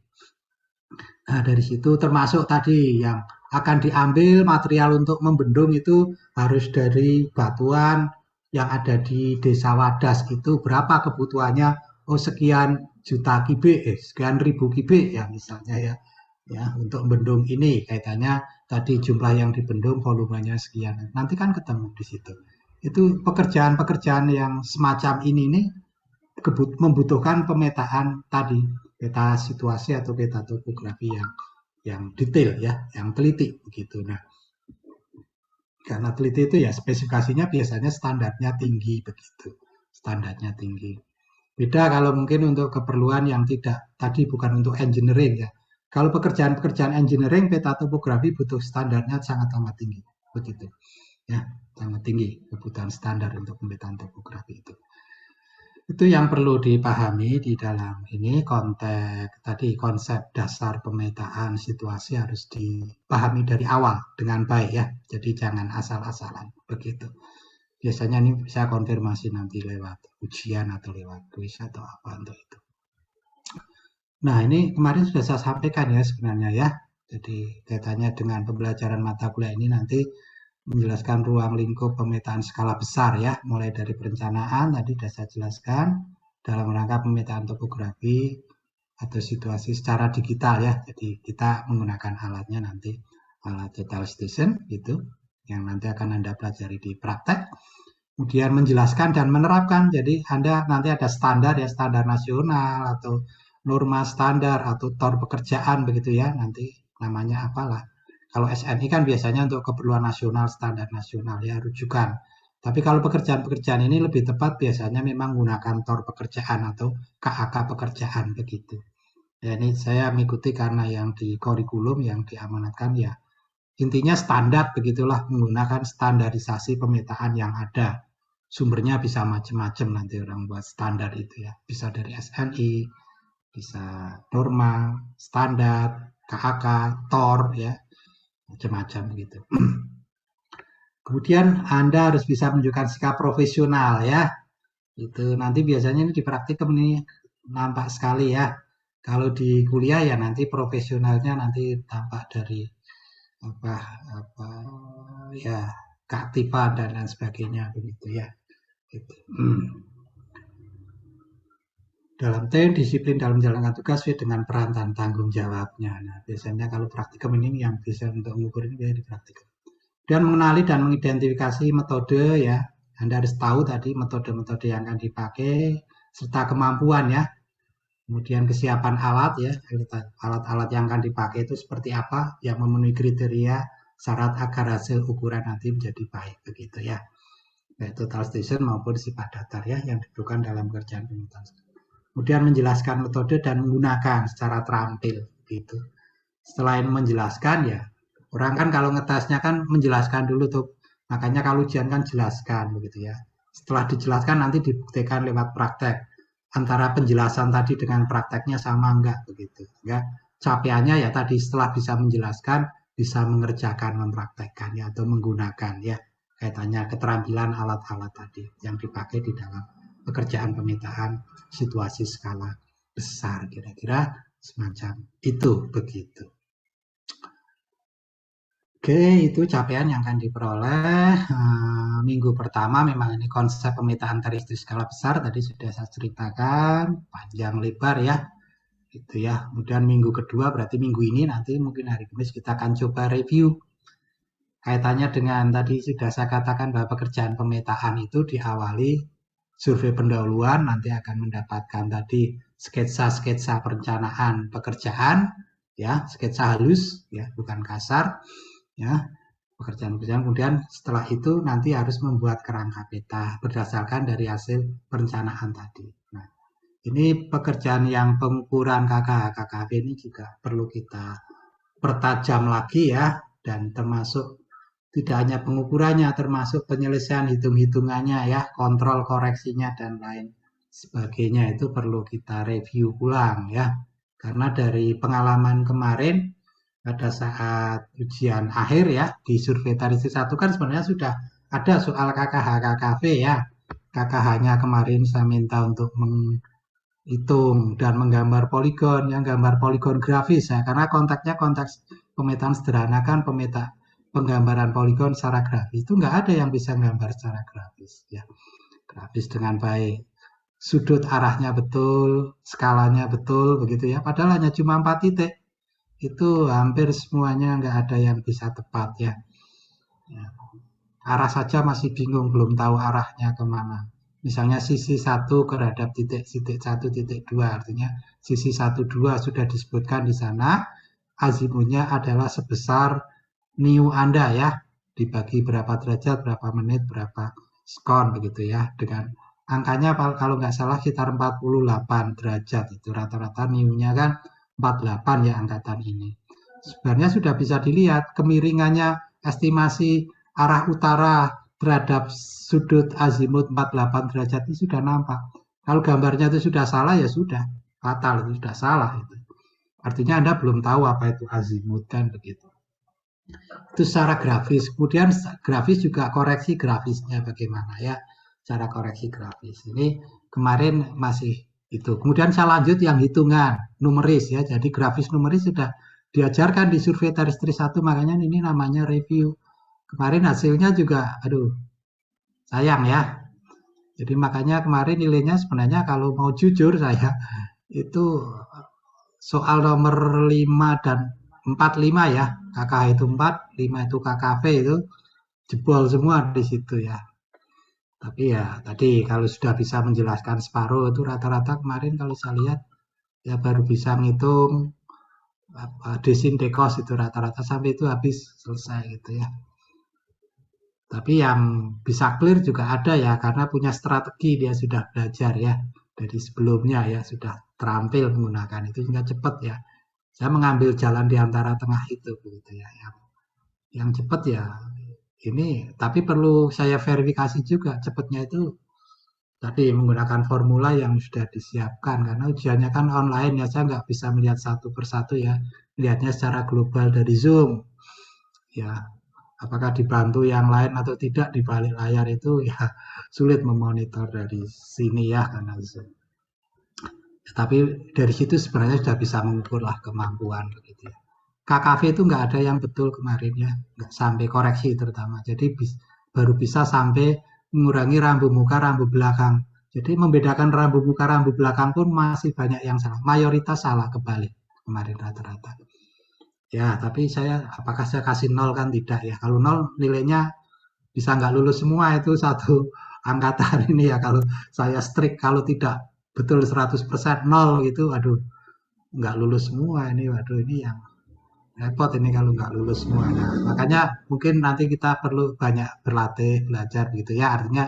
Nah, dari situ termasuk tadi yang akan diambil material untuk membendung itu harus dari batuan yang ada di Desa Wadas itu berapa kebutuhannya? Oh, sekian juta kubik, sekian ribu kubik ya misalnya ya. Ya, untuk membendung ini kaitannya tadi jumlah yang dibendung, volumenya sekian. Nanti kan ketemu di situ. Itu pekerjaan-pekerjaan yang semacam ini nih membutuhkan pemetaan tadi, peta situasi atau peta topografi yang detail ya, yang teliti begitu. Nah, karena teliti itu ya spesifikasinya biasanya standarnya tinggi begitu. Standarnya tinggi. Beda kalau mungkin untuk keperluan yang tidak tadi bukan untuk engineering ya. Kalau pekerjaan-pekerjaan engineering peta topografi butuh standarnya sangat amat tinggi begitu. Ya, sangat tinggi kebutuhan standar untuk pemetaan topografi itu. Itu yang perlu dipahami di dalam ini konteks tadi konsep dasar pemetaan situasi harus dipahami dari awal dengan baik ya. Jadi jangan asal-asalan begitu. Biasanya ini bisa konfirmasi nanti lewat ujian atau lewat kuis atau apa untuk itu. Nah ini kemarin sudah saya sampaikan ya sebenarnya ya. Jadi kaitannya dengan pembelajaran mata kuliah ini nanti menjelaskan ruang lingkup pemetaan skala besar ya. Mulai dari perencanaan tadi sudah saya jelaskan dalam rangka pemetaan topografi atau situasi secara digital ya. Jadi kita menggunakan alatnya nanti alat total station gitu yang nanti akan Anda pelajari di praktek. Kemudian menjelaskan dan menerapkan. Jadi Anda nanti ada standar ya, standar nasional atau norma standar atau TOR pekerjaan begitu ya. Nanti namanya apalah. Kalau SNI kan biasanya untuk keperluan nasional, standar nasional ya, rujukan. Tapi kalau pekerjaan-pekerjaan ini lebih tepat biasanya memang menggunakan TOR pekerjaan atau KAK pekerjaan begitu. Ya ini saya mengikuti karena yang di kurikulum yang diamanatkan ya. Intinya standar begitulah menggunakan standarisasi pemetaan yang ada. Sumbernya bisa macam-macam nanti orang buat standar itu ya. Bisa dari SNI, bisa norma, standar, KHK, TOR ya. Macam-macam gitu. Kemudian Anda harus bisa menunjukkan sikap profesional ya. Itu nanti biasanya ini di praktikum ini nampak sekali ya. Kalau di kuliah ya nanti profesionalnya nanti tampak dari apa ya keaktifan dan lain sebagainya begitu ya. Gitu. Dalam tim disiplin dalam menjalankan tugas sesuai dengan peran dan tanggung jawabnya. Nah, biasanya kalau praktikum ini yang bisa untuk mengukur ini biasanya di praktikum. Dan mengenali dan mengidentifikasi metode ya. Anda harus tahu tadi metode-metode yang akan dipakai serta kemampuan ya. Kemudian kesiapan alat ya, alat-alat yang akan dipakai itu seperti apa yang memenuhi kriteria syarat agar hasil ukuran nanti menjadi baik begitu ya. Baik total station maupun sifat datar ya yang dibutuhkan dalam kerjaan pemetaan. Kemudian menjelaskan metode dan menggunakan secara terampil gitu. Selain menjelaskan ya, orang kan kalau ngetesnya kan menjelaskan dulu tuh. Makanya kalau ujian kan jelaskan begitu ya. Setelah dijelaskan nanti dibuktikan lewat praktek. Antara penjelasan tadi dengan prakteknya sama enggak begitu. Ya, capaiannya ya tadi setelah bisa menjelaskan bisa mengerjakan, mempraktekkan ya atau menggunakan ya. Kaitannya keterampilan alat-alat tadi yang dipakai di dalam pekerjaan pemetaan situasi skala besar kira-kira semacam itu begitu. Oke, itu capaian yang akan diperoleh minggu pertama. Memang ini konsep pemetaan teristri skala besar tadi sudah saya ceritakan panjang lebar ya, gitu ya. Kemudian minggu kedua berarti minggu ini nanti mungkin hari Kamis kita akan coba review kaitannya dengan tadi sudah saya katakan bahwa pekerjaan pemetaan itu diawali survei pendahuluan, nanti akan mendapatkan tadi sketsa-sketsa perencanaan pekerjaan, ya, sketsa halus, ya, bukan kasar, ya, pekerjaan-pekerjaan. Kemudian setelah itu nanti harus membuat kerangka peta berdasarkan dari hasil perencanaan tadi. Nah, ini pekerjaan yang pengukuran KKH-KKP ini juga perlu kita pertajam lagi ya, dan termasuk tidak hanya pengukurannya, termasuk penyelesaian hitung-hitungannya ya, kontrol koreksinya dan lain sebagainya itu perlu kita review ulang ya. Karena dari pengalaman kemarin pada saat ujian akhir ya di survei Tarisi 1 kan sebenarnya sudah ada soal KKH KKV ya. KKH-nya kemarin saya minta untuk menghitung dan menggambar poligon, yang gambar poligon grafis ya, karena konteksnya konteks pemetaan sederhana kan penggambaran poligon secara grafis itu nggak ada yang bisa gambar secara grafis ya, grafis dengan baik, sudut arahnya betul, skalanya betul begitu ya, padahal hanya cuma 4 titik itu hampir semuanya nggak ada yang bisa tepat ya. Ya, arah saja masih bingung, belum tahu arahnya kemana. Misalnya sisi 1 terhadap titik 1, titik 2, artinya sisi 1, 2 sudah disebutkan di sana, azimutnya adalah sebesar new Anda ya, dibagi berapa derajat, berapa menit, berapa sekon begitu ya, dengan angkanya kalau nggak salah sekitar 48 derajat, itu rata-rata new-nya kan 48 ya angkatan ini. Sebenarnya sudah bisa dilihat kemiringannya, estimasi arah utara terhadap sudut azimut 48 derajat itu sudah nampak. Kalau gambarnya itu sudah salah ya sudah fatal, itu sudah salah itu. Artinya Anda belum tahu apa itu azimut kan begitu. Itu secara grafis. Kemudian grafis juga koreksi grafisnya bagaimana ya. Cara koreksi grafis. Ini kemarin masih itu. Kemudian saya lanjut yang hitungan numeris ya. Jadi grafis numeris sudah diajarkan di survei teristri 1, makanya ini namanya review. Kemarin hasilnya juga aduh sayang ya. Jadi makanya kemarin nilainya sebenarnya kalau mau jujur saya itu soal nomor 5 dan 45 ya. KKH itu 4, 5 itu KKV itu jebol semua di situ ya. Tapi ya tadi kalau sudah bisa menjelaskan separuh itu rata-rata kemarin kalau saya lihat ya baru bisa ngitung desin dekos itu rata-rata sampai itu habis selesai gitu ya. Tapi yang bisa clear juga ada ya karena punya strategi, dia sudah belajar ya dari sebelumnya ya, sudah terampil menggunakan itu sehingga cepat ya. Saya mengambil jalan di antara tengah itu begitu ya. Yang cepat ya ini, tapi perlu saya verifikasi juga cepatnya itu tadi menggunakan formula yang sudah disiapkan karena ujiannya kan online ya, saya nggak bisa melihat satu persatu ya, melihatnya secara global dari Zoom ya. Apakah dibantu yang lain atau tidak di balik layar itu ya sulit memonitor dari sini ya karena Zoom. Tapi dari situ sebenarnya sudah bisa mengukur lah kemampuan begitu ya. KKV itu nggak ada yang betul kemarin ya, nggak sampai koreksi terutama. Jadi baru bisa sampai mengurangi rambu muka, rambu belakang. Jadi membedakan rambu muka, rambu belakang pun masih banyak yang salah. Mayoritas salah kebalik kemarin rata-rata. Ya, tapi apakah saya kasih nol kan tidak ya. Kalau nol nilainya bisa nggak lulus semua itu satu angkatan ini ya. Kalau saya strict, kalau tidak betul 100% nol itu, aduh nggak lulus semua ini. Waduh ini yang repot ini kalau nggak lulus semuanya. Makanya mungkin nanti kita perlu banyak berlatih, belajar gitu ya. Artinya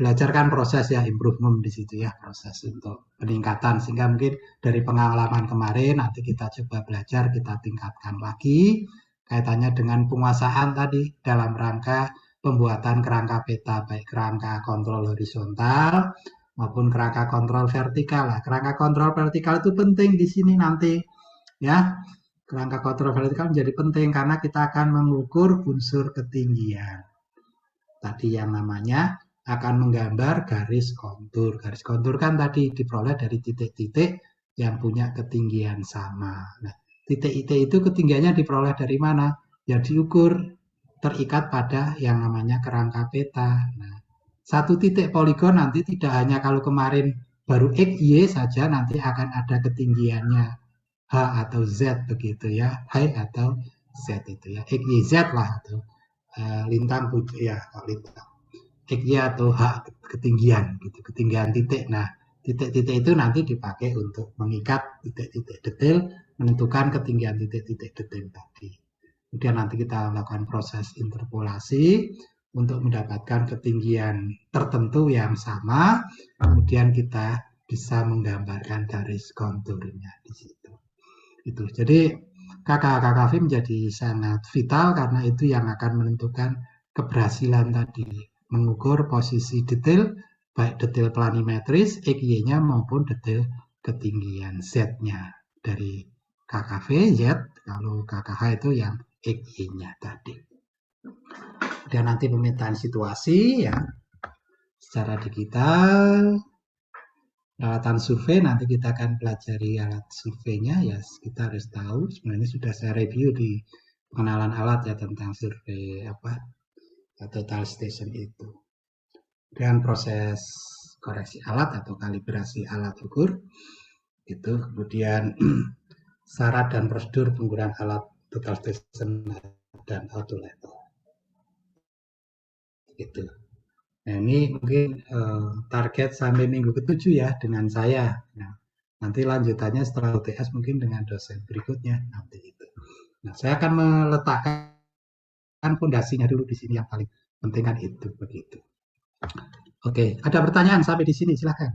belajar kan proses ya, improvement di situ ya, proses untuk peningkatan. Sehingga mungkin dari pengalaman kemarin nanti kita coba belajar, kita tingkatkan lagi kaitannya dengan penguasaan tadi dalam rangka pembuatan kerangka peta, baik kerangka kontrol horizontal maupun kerangka kontrol vertikal. Lah, kerangka kontrol vertikal itu penting di sini nanti ya. Kerangka kontrol vertikal menjadi penting karena kita akan mengukur unsur ketinggian. Tadi yang namanya akan menggambar garis kontur. Garis kontur kan tadi diperoleh dari titik-titik yang punya ketinggian sama. Nah, titik-titik itu ketinggiannya diperoleh dari mana? Ya diukur terikat pada yang namanya kerangka peta. Nah, satu titik poligon nanti tidak hanya kalau kemarin baru X, Y saja, nanti akan ada ketinggiannya. H atau Z begitu ya, H atau Z itu ya, X, Y, Z lah atau lintang ya, lintang X, Y atau H ketinggian gitu, ketinggian titik. Nah, titik-titik itu nanti dipakai untuk mengikat titik-titik detail, menentukan ketinggian titik-titik detail tadi. Kemudian nanti kita lakukan proses interpolasi untuk mendapatkan ketinggian tertentu yang sama. Kemudian kita bisa menggambarkan garis konturnya di situ. Itu. Jadi KKV menjadi sangat vital karena itu yang akan menentukan keberhasilan tadi mengukur posisi detail, baik detail planimetris, XY-nya maupun detail ketinggian Z-nya dari KKV Z, kalau KKH itu yang XY-nya tadi. Dan nanti pemetaan situasi ya secara digital. Alatan survei nanti kita akan pelajari alat surveinya ya, kita harus tahu sebenarnya sudah saya review di pengenalan alat ya tentang survei apa total station itu, dan proses koreksi alat atau kalibrasi alat ukur itu. Kemudian syarat dan prosedur penggunaan alat total station dan auto level. Gitu. Nah, ini mungkin target sampai minggu ke-7 ya dengan saya. Nah, nanti lanjutannya setelah UTS mungkin dengan dosen berikutnya nanti itu. Nah, saya akan meletakkan fondasinya dulu di sini yang paling penting kan itu begitu. Oke, ada pertanyaan sampai di sini silakan.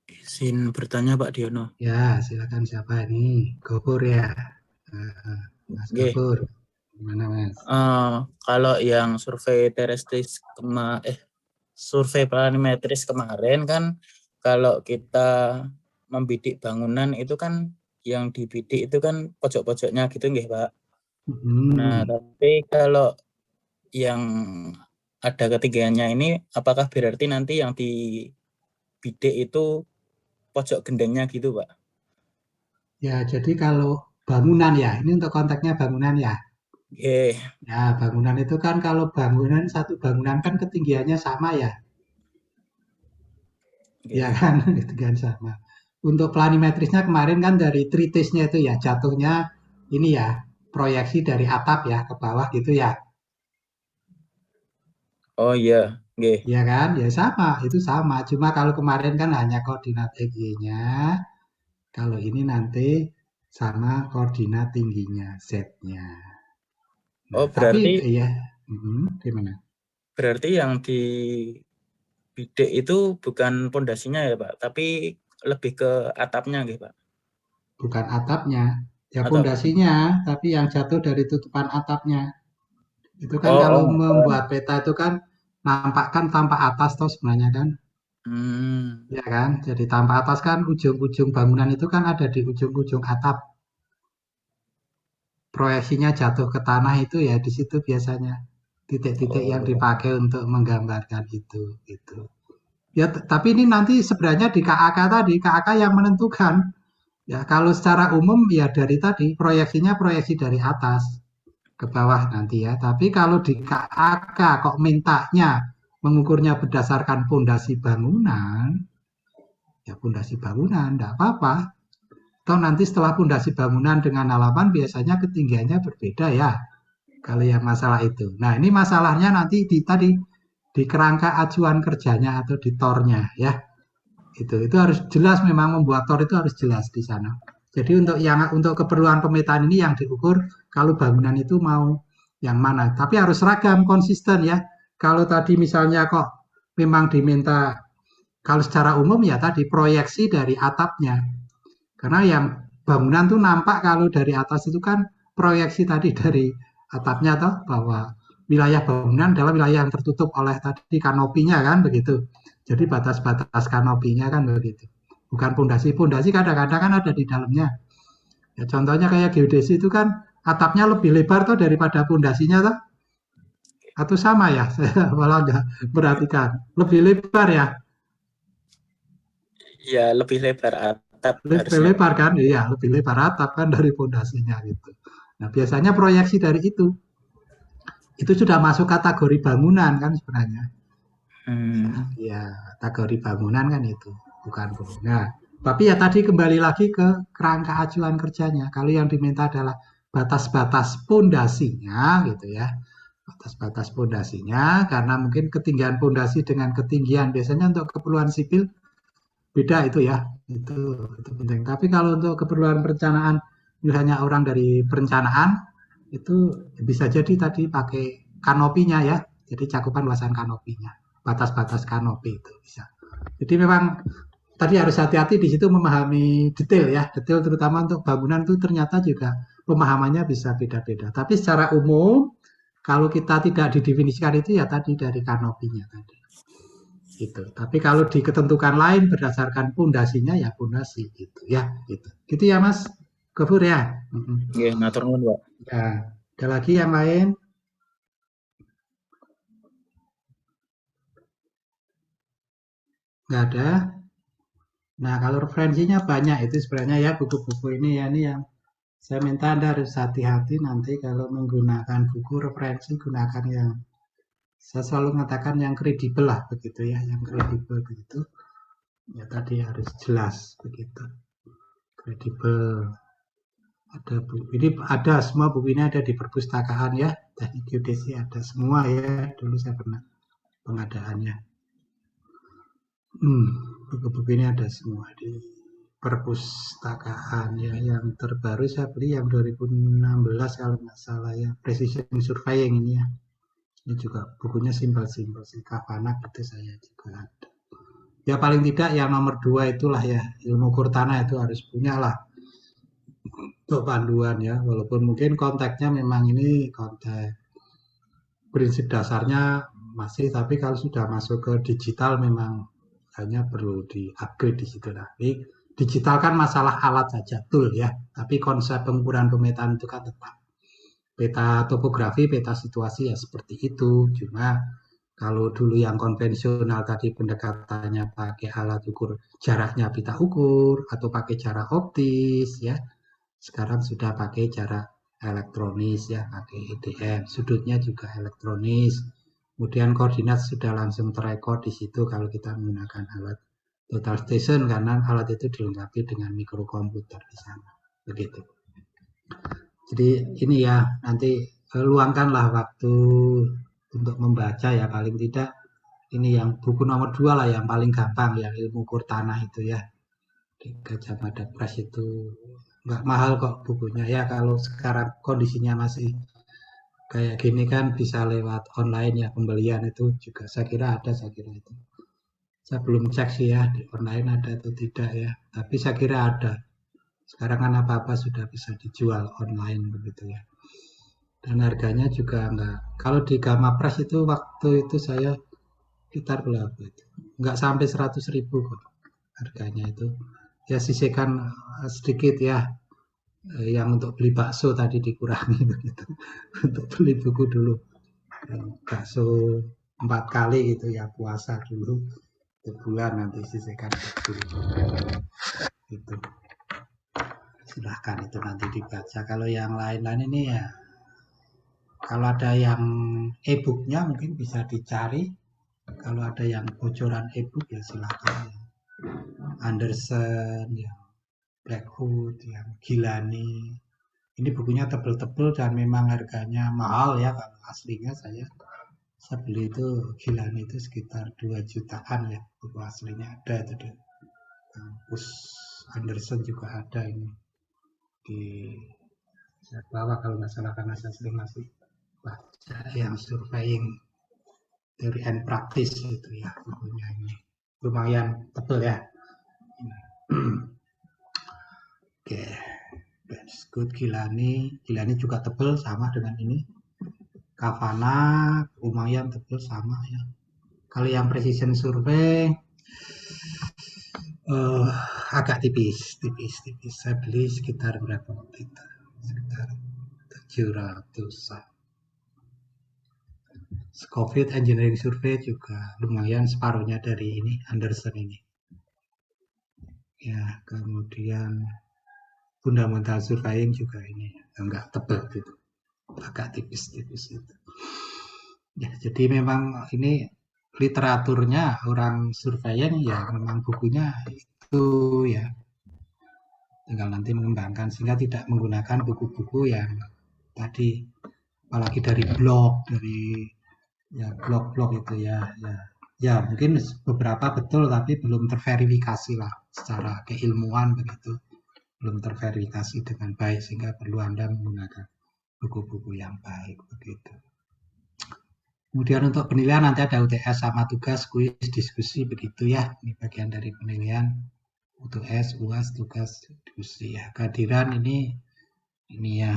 Izin bertanya Pak Diono. Ya, silakan siapa ini? Gopur ya. Mas Nggih. Gopur. Gimana Mas? Kalau yang survei planimetris kemarin kan kalau kita membidik bangunan itu kan yang dibidik itu kan pojok-pojoknya gitu nggih Pak. Nah, tapi kalau yang ada ketinggiannya ini apakah berarti nanti yang dibidik itu pojok gendengnya gitu Pak? Ya, jadi kalau bangunan ya, ini untuk konteksnya bangunan ya. Nggih. Ya, bangunan itu kan kalau bangunan satu bangunan kan ketinggiannya sama ya. Ya kan, ketinggian sama. Untuk planimetrisnya kemarin kan dari tritisnya itu ya jatuhnya ini ya proyeksi dari atap ya ke bawah gitu ya. Oh iya, nggih. Ya kan, ya sama, itu sama. Cuma kalau kemarin kan hanya koordinat EG-nya, kalau ini nanti sama koordinat tingginya Z-nya. Nah, Oh tapi berarti ya, gimana? berarti yang dibidik itu bukan pondasinya ya Pak, tapi lebih ke atapnya gitu Pak. Bukan atapnya, ya Atau pondasinya, tapi yang jatuh dari tutupan atapnya. Itu kan oh kalau masalah. membuat peta itu kan nampakkan tanpa atas toh sebenarnya kan. Ya kan? Jadi tanpa atas kan ujung-ujung bangunan itu kan ada di ujung-ujung atap. Proyeksinya jatuh ke tanah itu ya di situ biasanya titik-titik yang dipakai untuk menggambarkan itu gitu. Ya, tapi ini nanti sebenarnya di KAK tadi, KAK yang menentukan. Ya, kalau secara umum ya dari tadi proyeksinya proyeksi dari atas ke bawah nanti ya. Tapi kalau di KAK kok mintanya mengukurnya berdasarkan pondasi bangunan, ya pondasi bangunan, enggak apa-apa. Toh nanti setelah pondasi bangunan dengan halaman biasanya ketinggiannya berbeda ya. Kalau yang masalah itu. Nah, ini masalahnya nanti tadi di kerangka acuan kerjanya atau di tornya ya. Itu harus jelas, memang membuat tor itu harus jelas di sana. Jadi untuk keperluan pemetaan ini yang diukur kalau bangunan itu mau yang mana. Tapi harus seragam, konsisten ya. Kalau tadi misalnya kok memang diminta, kalau secara umum ya tadi proyeksi dari atapnya. Karena yang bangunan tuh nampak kalau dari atas itu kan proyeksi tadi dari atapnya toh bahwa wilayah bangunan adalah wilayah yang tertutup oleh tadi kanopinya kan begitu. Jadi batas-batas kanopinya kan begitu. Bukan pondasi. Pondasi kadang-kadang kan ada di dalamnya. Ya, contohnya kayak geodesi itu kan atapnya lebih lebar tuh daripada pondasinya tuh. Atau sama ya? Saya malah nggak perhatikan. Lebih lebar ya? Ya lebih lebar atap Lebih harusnya Pak. lebar kan? Iya, lebih lebar atap kan dari pondasinya gitu. Nah, biasanya proyeksi dari itu sudah masuk kategori bangunan kan sebenarnya. Ya, kategori bangunan kan itu, bukan bangunan. Nah, tapi ya tadi kembali lagi ke kerangka acuan kerjanya. Kalau yang diminta adalah batas-batas pondasinya gitu ya. Batas-batas pondasinya karena mungkin ketinggian pondasi dengan ketinggian biasanya untuk keperluan sipil beda itu ya. Itu penting. Tapi kalau untuk keperluan perencanaan misalnya orang dari perencanaan itu bisa jadi tadi pakai kanopinya ya. Jadi cakupan luasan kanopinya, batas-batas kanopi itu bisa. Jadi memang tadi harus hati-hati di situ memahami detail ya, detail terutama untuk bangunan itu ternyata juga pemahamannya bisa beda-beda. Tapi secara umum kalau kita tidak didefinisikan itu ya tadi dari kanopinya tadi. Gitu. Tapi kalau di ketentukan lain berdasarkan pondasinya ya pondasi gitu ya, gitu. Gitu ya Mas Gofur ya. Nggih, matur nuwun Pak. Ya, ada lagi yang lain? Nggak ada. Nah, kalau referensinya banyak itu sebenarnya ya buku-buku ini ya ini yang saya minta Anda harus hati-hati nanti kalau menggunakan buku referensi gunakan yang Saya selalu mengatakan yang kredibel lah begitu ya, yang kredibel begitu. Ya tadi harus jelas begitu. Kredibel. Ini ada semua buku ini ada di perpustakaan ya. Teknik geodesi ada semua ya. Dulu saya pernah pengadaannya. Buku-buku ini ada semua di perpustakaan ya. Yang terbaru saya beli yang 2016 kalau nggak salah ya. Precision Surveying ini ya. Ini juga bukunya simpel-simpel sih. Kavanaugh itu saya juga ada. Ya paling tidak yang nomor 2 itulah ya. Ilmu ukur tanah itu harus punya lah. Untuk panduan ya. Walaupun mungkin konteksnya memang ini konteks prinsip dasarnya masih. Tapi kalau sudah masuk ke digital memang hanya perlu di-upgrade di situ. Tapi digital kan masalah alat saja, tool ya. Tapi konsep pengukuran pemetaan itu kan tetap. Peta topografi, peta situasi ya seperti itu. Cuma kalau dulu yang konvensional tadi pendekatannya pakai alat ukur jaraknya pita ukur atau pakai jarak optis ya. Sekarang sudah pakai jarak elektronis ya, pakai EDM. Sudutnya juga elektronis. Kemudian koordinat sudah langsung terekod di situ kalau kita menggunakan alat total station karena alat itu dilengkapi dengan mikrokomputer di sana. Begitu. Jadi ini ya nanti luangkanlah waktu untuk membaca ya paling tidak ini yang buku nomor 2 lah yang paling gampang yang ilmu ukur tanah itu ya di Gajah Mada Press itu nggak mahal kok bukunya ya kalau sekarang kondisinya masih kayak gini kan bisa lewat online ya pembelian itu juga saya kira itu saya belum cek sih ya di online ada atau tidak ya tapi saya kira ada sekarang kan apa-apa sudah bisa dijual online begitu ya dan harganya juga enggak kalau di Gama Press itu waktu itu saya sekitar berapa itu enggak sampai 100.000 kok harganya itu ya sisihkan sedikit ya yang untuk beli bakso tadi dikurangi begitu untuk beli buku dulu bakso 4 kali gitu ya puasa dulu sebulan nanti sisihkan dulu itu silahkan itu nanti dibaca kalau yang lain-lain ini ya kalau ada yang e-booknya mungkin bisa dicari kalau ada yang bocoran e-book ya silahkan Anderson ya Blackwood yang Gilani ini bukunya tebel-tebel dan memang harganya mahal ya kalau aslinya saya beli itu Gilani itu sekitar 2 jutaan ya buku aslinya ada itu di kampus Anderson juga ada ini di saya bawa kalau nggak salah karena saya sering masih baca yang surveying theory and practice itu ya bukunya ini lumayan tebel ya oke that's good Gilani juga tebel sama dengan ini Kavanaugh lumayan tebel sama ya kalau yang precision survey agak tipis saya beli sekitar berapa waktu itu sekitar 700-an Scofield Engineering Survey juga lumayan separuhnya dari ini Anderson ini ya kemudian Fundamental Surveying juga ini enggak tebal gitu agak tipis itu ya jadi memang ini literaturnya orang surveying ya memang bukunya itu ya tinggal nanti mengembangkan sehingga tidak menggunakan buku-buku yang tadi apalagi dari blog dari ya blog-blog itu ya mungkin beberapa betul tapi belum terverifikasi lah secara keilmuan begitu belum terverifikasi dengan baik sehingga perlu Anda menggunakan buku-buku yang baik begitu. Kemudian untuk penilaian nanti ada UTS sama tugas, kuis, diskusi begitu ya. Ini bagian dari penilaian UTS, UAS, tugas, diskusi ya. Kehadiran ini ya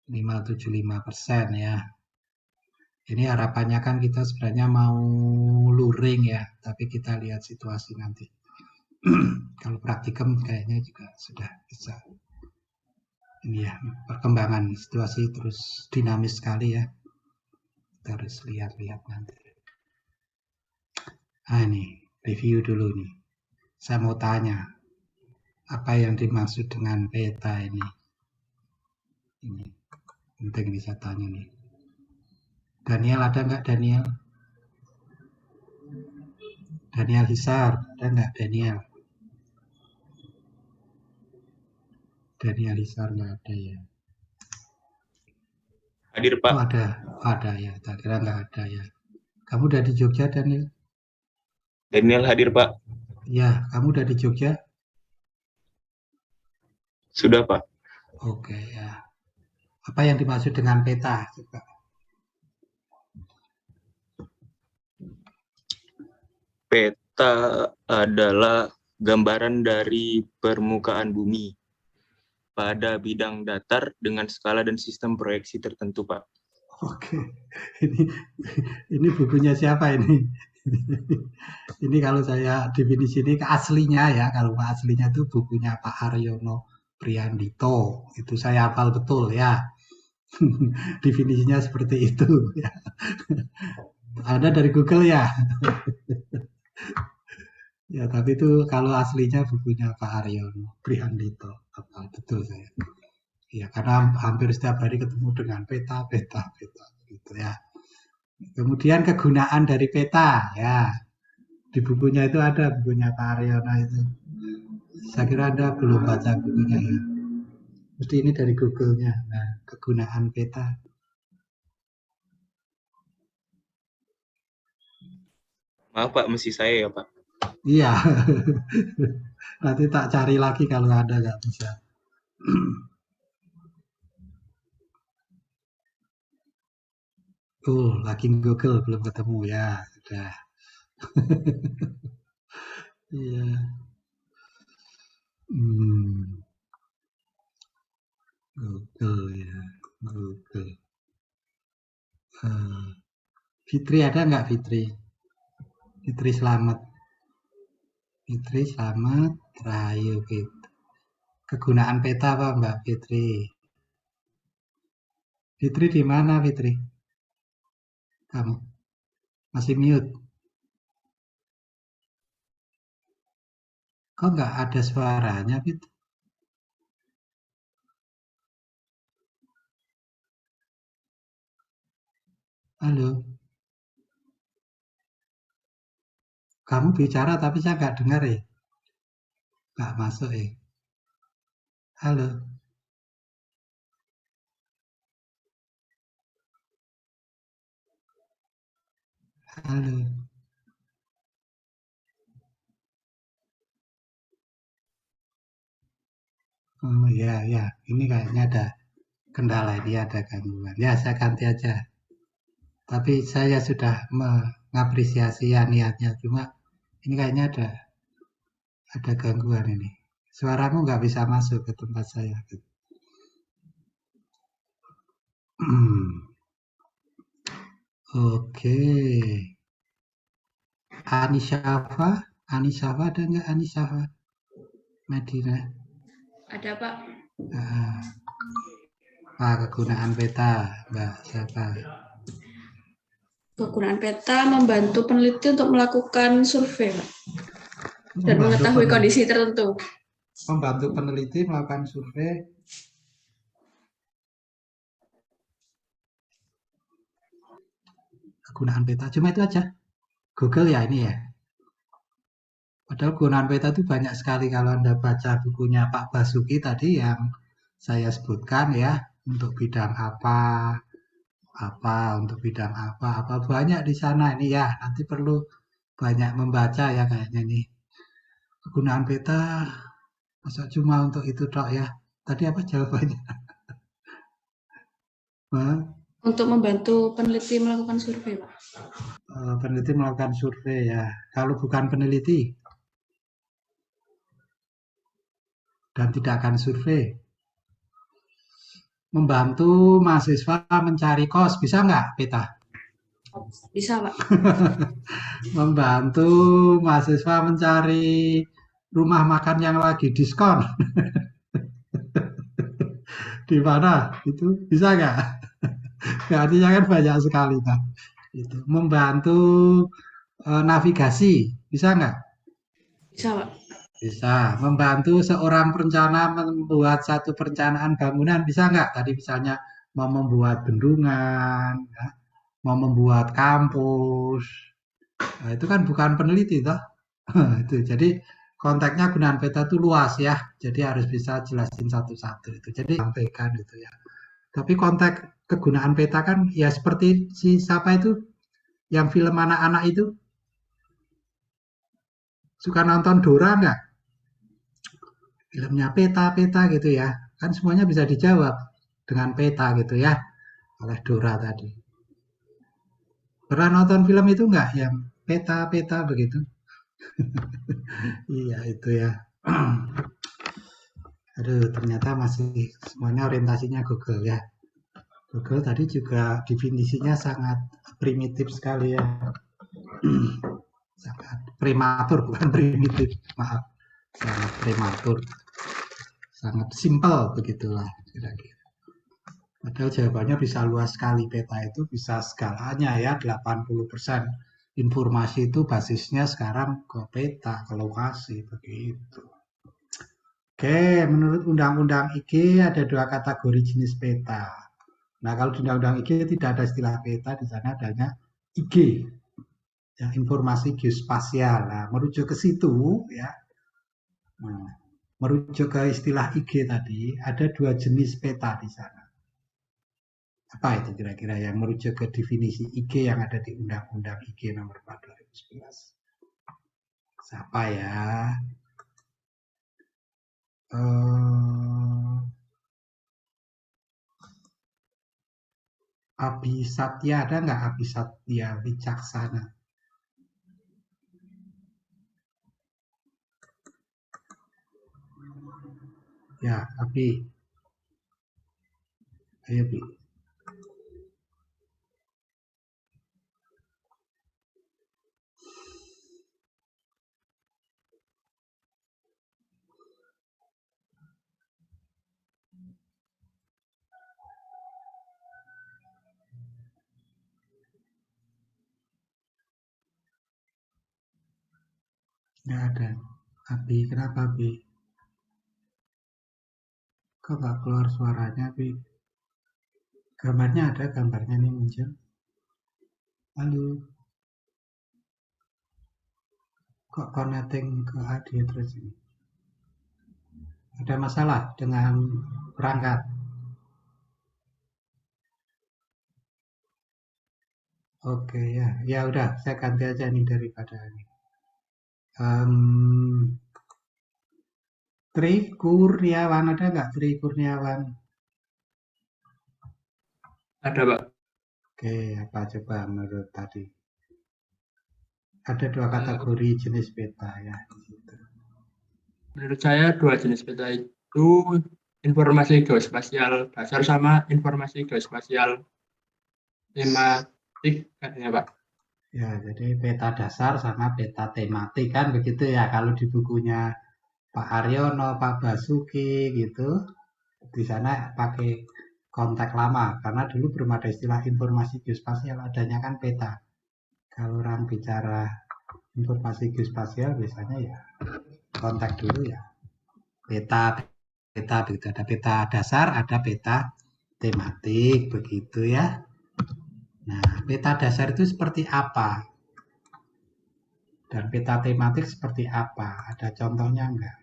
575% ya. Ini harapannya kan kita sebenarnya mau luring ya, tapi kita lihat situasi nanti. Kalau praktikum kayaknya juga sudah bisa. Ini ya, perkembangan situasi terus dinamis sekali ya. Kita harus lihat-lihat nanti. Ini review dulu nih. Saya mau tanya, apa yang dimaksud dengan peta ini? Ini penting bisa tanya nih. Daniel ada nggak Daniel? Daniel Hisar, ada nggak Daniel? Daniel Hisar nggak ada ya. Hadir Oh Pak. ada ya. Tak kira nggak ada ya. Kamu udah di Jogja Daniel? Daniel hadir Pak. Ya, kamu udah di Jogja? Sudah Pak. Oke ya. Apa yang dimaksud dengan peta? Coba. Peta adalah gambaran dari permukaan bumi pada bidang datar dengan skala dan sistem proyeksi tertentu, Pak. Oke, ini bukunya siapa ini? Ini kalau saya definisi ini aslinya ya, kalau aslinya itu bukunya Pak Aryono Priandito. Itu saya hafal betul ya. Definisinya seperti itu. Ya. Ada dari Google ya. Ya, tapi itu kalau aslinya bukunya Pak Aryono Priandito. Hafal betul saya. Ya, karena hampir setiap hari ketemu dengan peta gitu ya. Kemudian kegunaan dari peta ya. Di bukunya itu ada bukunya Pak Aryono itu. Saya kira Anda belum baca bukunya ya. Mesti ini dari Google-nya. Nah, kegunaan peta. Maaf Pak, mesti saya ya Pak. Iya. Nanti tak cari lagi kalau ada nggak bisa. Lagi Google belum ketemu ya. Sudah. Iya. Google ya. Google. Fitri ada nggak Fitri? Fitri Selamat. Fitri Selamat. Rahayu gitu. Kegunaan peta apa Mbak Fitri? Fitri di mana Fitri? Kamu masih mute. Kok nggak ada suaranya Fitri? Halo. Kamu bicara tapi saya nggak dengar ya. Nggak masuk ya. Halo. Halo. Oh ya, ya. Ini kayaknya ada kendala ini, ada gangguan. Ya, saya ganti aja. Tapi saya sudah mengapresiasi ya niatnya. Cuma ini kayaknya ada gangguan ini. Suaramu nggak bisa masuk ke tempat saya. Oke. Anisafa ada nggak Anisafa? Madinah. Ada Pak. Kegunaan peta, Mbak siapa? Kegunaan peta membantu peneliti untuk melakukan survei Pak. Dan mengetahui kondisi tertentu. Membantu peneliti melakukan survei. Kegunaan peta, cuma itu aja. Google ya ini ya. Padahal kegunaan peta itu banyak sekali kalau Anda baca bukunya Pak Basuki tadi yang saya sebutkan ya, untuk bidang apa, untuk bidang apa banyak di sana ini ya. Nanti perlu banyak membaca ya kayaknya nih. Kegunaan peta masa cuma untuk itu tok ya. Tadi apa jawabannya? Untuk membantu peneliti melakukan survei, Pak. Peneliti melakukan survei ya. Kalau bukan peneliti dan tidak akan survei, membantu mahasiswa mencari kos, bisa nggak peta? Bisa Pak. Membantu mahasiswa mencari rumah makan yang lagi diskon. Di mana? Itu bisa nggak? Artinya kan banyak sekali kan. Itu membantu navigasi, bisa nggak? Bisa Pak. Bisa. Membantu seorang perencana membuat satu perencanaan bangunan, bisa nggak? Tadi misalnya mau membuat bendungan, ya, mau membuat kampus. Nah, itu kan bukan peneliti toh. Itu. Jadi konteksnya gunaan peta itu luas ya. Jadi harus bisa jelasin satu-satu itu. Jadi sampaikan itu ya. Tapi konteks kegunaan peta kan ya seperti si siapa itu yang film anak-anak itu suka nonton Dora nggak? Filmnya peta-peta gitu ya. Kan semuanya bisa dijawab dengan peta gitu ya oleh Dora tadi. Pernah nonton film itu nggak yang peta-peta begitu? Iya itu ya. Aduh, ternyata masih semuanya orientasinya Google ya. Google tadi juga definisinya sangat primitif sekali ya. Sangat prematur, bukan primitif. Maaf, sangat prematur. Sangat simpel begitulah kira-kira. Padahal jawabannya bisa luas sekali. Peta itu bisa skalanya ya 80% informasi itu basisnya sekarang ke peta, ke lokasi begitu. Oke, menurut Undang-Undang IG ada 2 kategori jenis peta. Nah, kalau di Undang-Undang IG tidak ada istilah peta, di sana adanya IG, ya, informasi geospasial. Nah, merujuk ke situ, ya, nah, merujuk ke istilah IG tadi, ada 2 jenis peta di sana. Apa itu kira-kira yang merujuk ke definisi IG yang ada di Undang-Undang IG nomor 4 2011? Siapa ya? Abi Satya, ada nggak Abi Satya Wicaksana? Ya, Abi. Ayo, Abi. Nggak ada. Abi, kenapa Abi? Kok nggak keluar suaranya, Abi? Gambarnya ada, gambarnya nih muncul. Halo, kok connecting ke audio terus ini? Ada masalah dengan perangkat? Oke ya, ya udah, saya ganti aja nih daripada ini. Tri Kurniawan, ada nggak Tri Kurniawan? Ada, Pak. Oke, apa coba menurut tadi? Ada 2 kategori jenis peta ya di situ. Menurut saya 2 jenis peta itu informasi geospasial dasar sama informasi geospasial tematik katanya, Pak. Ya, jadi peta dasar sama peta tematik kan begitu ya. Kalau di bukunya Pak Aryono, Pak Basuki gitu, di sana pakai konteks lama karena dulu belum ada istilah informasi geospasial, adanya kan peta. Kalau orang bicara informasi geospasial biasanya ya konteks dulu ya peta, peta begitu. Ada peta dasar, ada peta tematik begitu ya. Nah, peta dasar itu seperti apa? Dan peta tematik seperti apa? Ada contohnya enggak?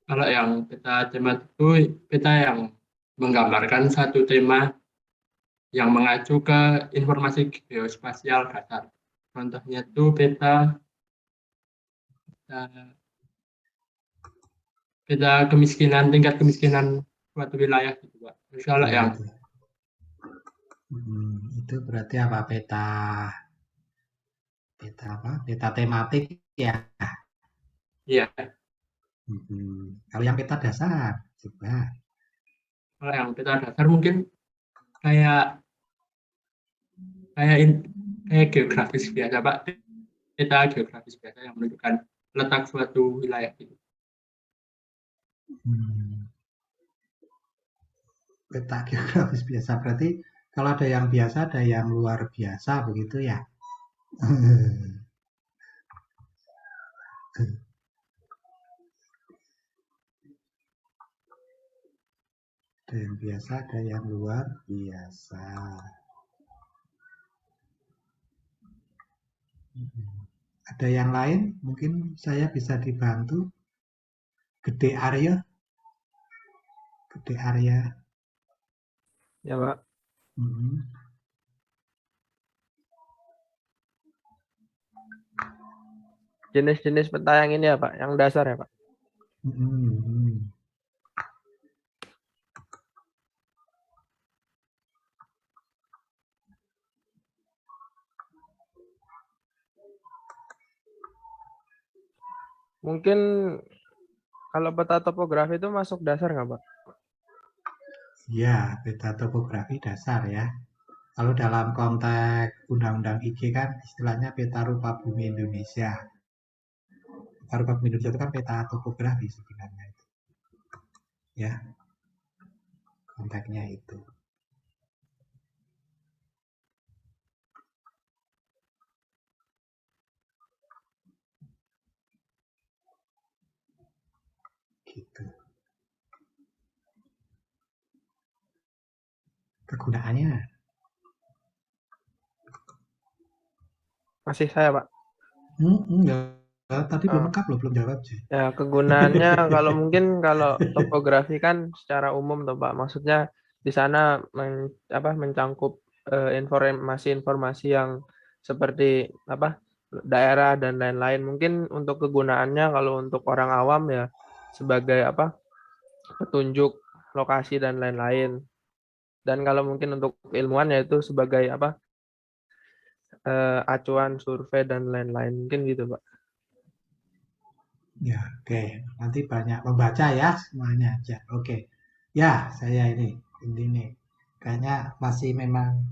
Kalau yang peta tematik itu peta yang menggambarkan satu tema yang mengacu ke informasi geospasial dasar. Contohnya itu peta kemiskinan, tingkat kemiskinan suatu wilayah gitu, Pak. Misalnya Ya, yang itu berarti apa? Peta, peta apa? Peta tematik ya. iya, Kalau yang peta dasar, coba. kalau yang peta dasar mungkin kayak kayak in- kayak geografis biasa, Pak. Peta geografis biasa yang menunjukkan letak suatu wilayah gitu. Peta geografis biasa berarti kalau ada yang biasa, ada yang luar biasa begitu ya. Ada yang biasa, ada yang luar biasa. Ada yang lain? Mungkin saya bisa dibantu. Gede area. Gede area. Ya, Pak. Jenis-jenis peta yang ini ya, Pak, yang dasar ya, Pak. Mungkin kalau peta topografi itu masuk dasar nggak, Pak? Ya, peta topografi dasar ya. Kalau dalam konteks Undang-Undang IJ kan istilahnya peta rupa bumi Indonesia. Peta rupa bumi Indonesia itu kan peta topografi sebenarnya itu. Ya, konteksnya itu. Gitu. Kegunaannya Masih saya, Pak. Ya, tadi belum lengkap loh, belum jawab sih. Ya, kegunaannya kalau mungkin kalau topografi kan secara umum toh, Pak. Maksudnya di sana mencangkup informasi-informasi yang seperti daerah dan lain-lain. Mungkin untuk kegunaannya kalau untuk orang awam ya sebagai petunjuk lokasi dan lain-lain. Dan kalau mungkin untuk ilmuwan yaitu sebagai acuan survei dan lain-lain. Mungkin gitu, Pak. Ya, oke. Nanti banyak membaca ya semuanya aja. Oke. Ya, saya ini kayaknya masih memang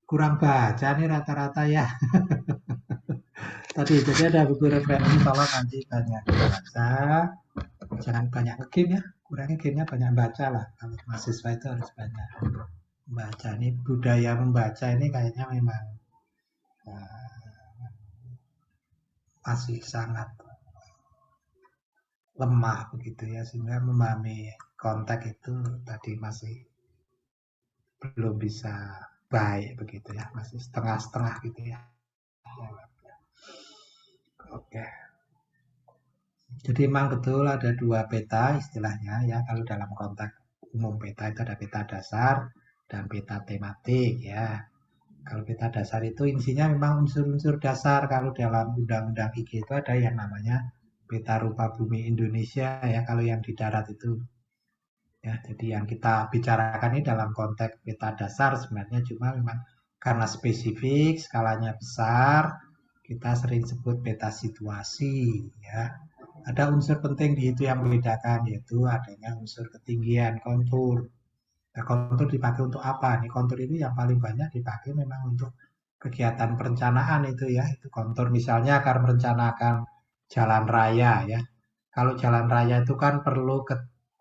kurang baca nih rata-rata ya. Tadi jadi ada buku referensi, tolong nanti banyak baca. Jangan banyak game ya. Kurangnya gamenya banyak baca lah. Kalau mahasiswa itu harus banyak membaca. Ini budaya membaca ini kayaknya memang masih sangat lemah begitu ya, sehingga memahami konteks itu tadi masih belum bisa baik begitu ya, masih setengah-setengah gitu ya. Oke. Jadi memang betul ada dua peta istilahnya ya, kalau dalam konteks umum peta itu ada peta dasar dan peta tematik ya. Kalau peta dasar itu isinya memang unsur-unsur dasar. Kalau dalam Undang-Undang IJ itu ada yang namanya peta rupa bumi Indonesia ya, kalau yang di darat itu ya. Jadi yang kita bicarakan ini dalam konteks peta dasar sebenarnya, cuma memang karena spesifik, skalanya besar, kita sering sebut peta situasi ya. Ada unsur penting di itu yang membedakan, yaitu adanya unsur ketinggian kontur. Nah, kontur dipakai untuk apa? Nih kontur ini yang paling banyak dipakai memang untuk kegiatan perencanaan itu ya. Itu kontur misalnya akan merencanakan jalan raya ya. Kalau jalan raya itu kan perlu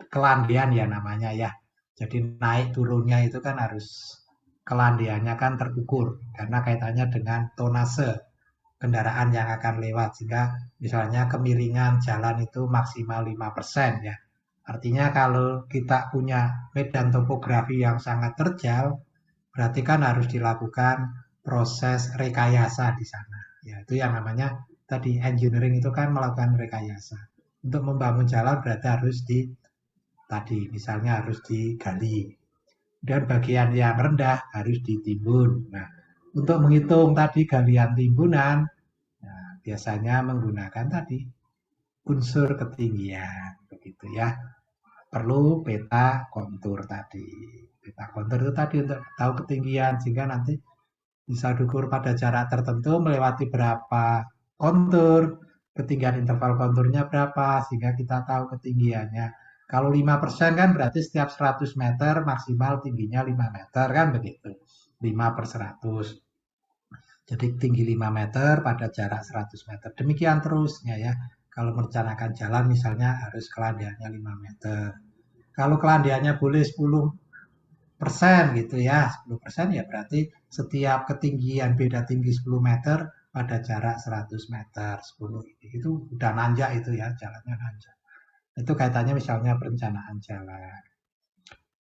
kelandian ya namanya ya. Jadi naik turunnya itu kan harus kelandiannya kan terukur karena kaitannya dengan tonase kendaraan yang akan lewat, sehingga misalnya kemiringan jalan itu maksimal 5% ya. Artinya kalau kita punya medan topografi yang sangat terjal, berarti kan harus dilakukan proses rekayasa di sana. Ya, itu yang namanya tadi engineering itu kan melakukan rekayasa. Untuk membangun jalan berarti harus misalnya harus digali. Dan bagian yang rendah harus ditimbun. Nah, untuk menghitung tadi galian timbunan, biasanya menggunakan tadi unsur ketinggian begitu ya. Perlu peta kontur tadi. Peta kontur itu tadi untuk tahu ketinggian, sehingga nanti bisa diukur pada jarak tertentu melewati berapa kontur, ketinggian interval konturnya berapa, sehingga kita tahu ketinggiannya. Kalau 5% kan berarti setiap 100 meter maksimal tingginya 5 meter kan begitu. 5/100. Jadi tinggi 5 meter pada jarak 100 meter. Demikian terusnya ya. Kalau merencanakan jalan misalnya harus kelandiannya 5 meter. Kalau kelandiannya boleh 10% gitu ya. 10% ya berarti setiap ketinggian beda tinggi 10 meter pada jarak 100 meter. 10 itu udah nanjak itu ya, jalannya nanjak. Itu kaitannya misalnya perencanaan jalan.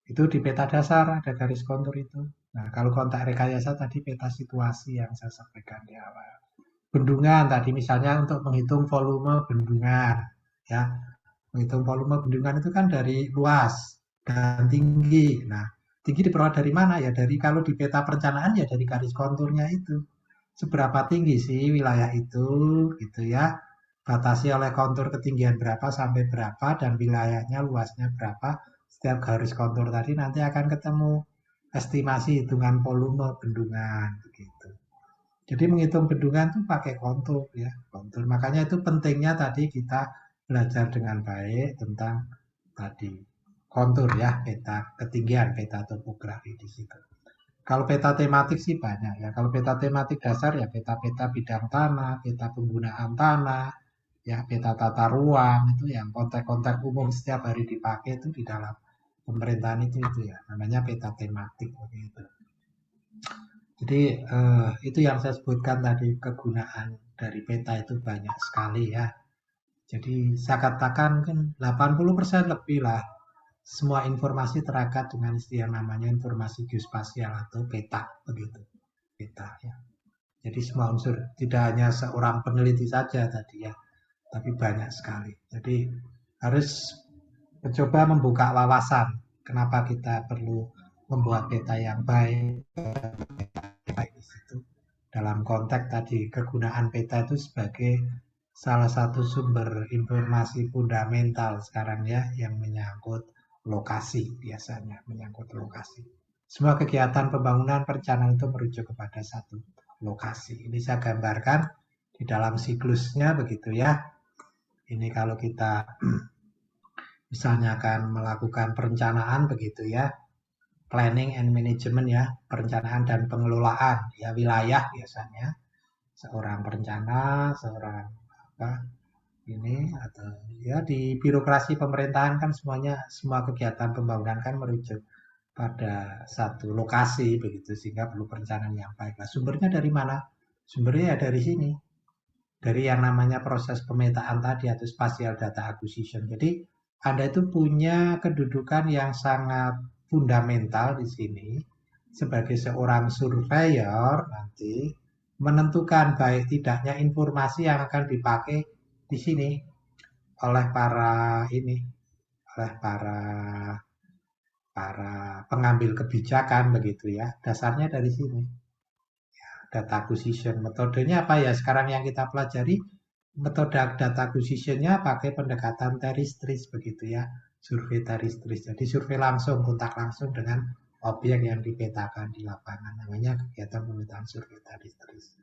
Itu di peta dasar ada garis kontur itu. Nah, kalau kontak rekayasa tadi peta situasi yang saya sampaikan di awal. Bendungan tadi misalnya untuk menghitung volume bendungan, ya. Menghitung volume bendungan itu kan dari luas dan tinggi. Nah, tinggi diperoleh dari mana? Ya dari kalau di peta perencanaan ya dari garis konturnya itu. Seberapa tinggi sih wilayah itu, gitu ya. Batasi oleh kontur ketinggian berapa sampai berapa dan wilayahnya luasnya berapa. Setiap garis kontur tadi nanti akan ketemu estimasi hitungan volume bendungan begitu. Jadi menghitung bendungan itu pakai kontur ya, kontur. Makanya itu pentingnya tadi kita belajar dengan baik tentang tadi kontur ya, peta ketinggian, peta topografi di situ. Kalau peta tematik sih banyak ya. Kalau peta tematik dasar ya peta-peta bidang tanah, peta penggunaan tanah, ya peta tata ruang itu yang konteks-konteks umum setiap hari dipakai itu di dalam pemerintahan itu ya. Namanya peta tematik begitu. Jadi itu yang saya sebutkan tadi kegunaan dari peta itu banyak sekali ya. Jadi saya katakan kan 80% lebih lah semua informasi terangkat dengan istilah namanya informasi geospasial atau peta begitu. Peta ya. Jadi semua unsur tidak hanya seorang peneliti saja tadi ya, tapi banyak sekali. Jadi harus mencoba membuka wawasan. Kenapa kita perlu membuat peta yang baik? Di situ dalam konteks tadi kegunaan peta itu sebagai salah satu sumber informasi fundamental sekarang ya yang menyangkut lokasi biasanya menyangkut lokasi. Semua kegiatan pembangunan perencanaan itu merujuk kepada satu lokasi. Ini saya gambarkan di dalam siklusnya begitu ya. Ini kalau kita misalnya akan melakukan perencanaan begitu ya. Planning and management ya, perencanaan dan pengelolaan ya wilayah biasanya. Seorang perencana, seorang apa ini atau ya di birokrasi pemerintahan kan semuanya semua kegiatan pembangunan kan merujuk pada satu lokasi begitu sehingga perlu perencanaan yang baik. Nah, sumbernya dari mana? Sumbernya ya dari sini. Dari yang namanya proses pemetaan tadi atau spatial data acquisition. Jadi Anda itu punya kedudukan yang sangat fundamental di sini sebagai seorang surveyor nanti menentukan baik tidaknya informasi yang akan dipakai di sini oleh para pengambil kebijakan begitu ya. Dasarnya dari sini. Data acquisition. Metodenya apa ya? Sekarang yang kita pelajari metode data acquisition-nya pakai pendekatan teristris begitu ya. Survei teristris. Jadi survei langsung, kontak langsung dengan objek yang dipetakan di lapangan. Namanya kegiatan pemetaan survei teristris.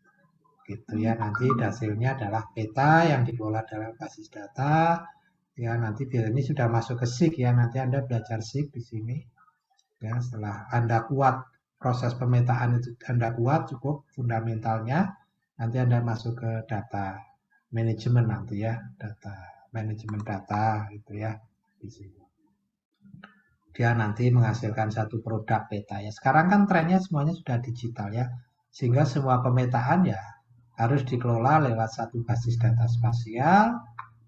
Gitu ya. Nanti hasilnya adalah peta yang dikelola dalam basis data. Ya, nanti ini sudah masuk ke SIG ya. Nanti Anda belajar SIG di sini. Ya, setelah Anda kuat proses pemetaan itu Anda kuat cukup fundamentalnya, nanti Anda masuk ke data manajemen nanti ya, data manajemen data gitu ya di sini. Dia nanti menghasilkan satu produk peta ya. Sekarang kan trennya semuanya sudah digital ya, sehingga semua pemetaan ya harus dikelola lewat satu basis data spasial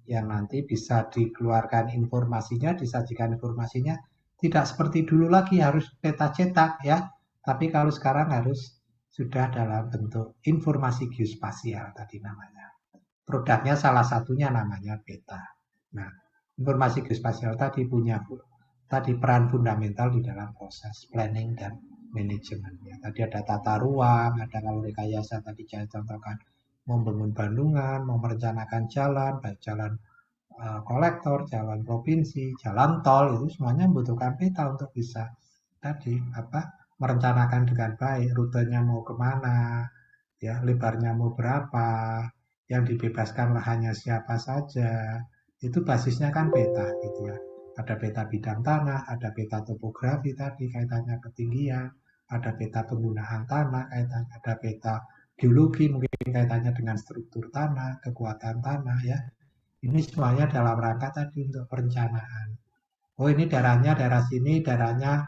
yang nanti bisa dikeluarkan informasinya, disajikan informasinya tidak seperti dulu lagi harus peta cetak ya. Tapi kalau sekarang harus sudah dalam bentuk informasi geospasial tadi namanya. Produknya salah satunya namanya peta. Nah, informasi geospasial tadi punya peran fundamental di dalam proses planning dan manajemen. Ya, tadi ada tata ruang, ada kalau rekayasa tadi saya contohkan membangun bandungan, mau merencanakan jalan, baik jalan kolektor, jalan provinsi, jalan tol itu semuanya membutuhkan peta untuk bisa tadi merencanakan dengan baik rutenya mau kemana, ya lebarnya mau berapa, yang dibebaskan lahannya siapa saja, itu basisnya kan peta gitu ya. Ada peta bidang tanah, ada peta topografi tadi kaitannya ketinggian, ada peta penggunaan tanah, kaitannya ada peta geologi mungkin kaitannya dengan struktur tanah, kekuatan tanah ya. Ini semuanya dalam rangka tadi untuk perencanaan. Oh ini daerah sini, daerahnya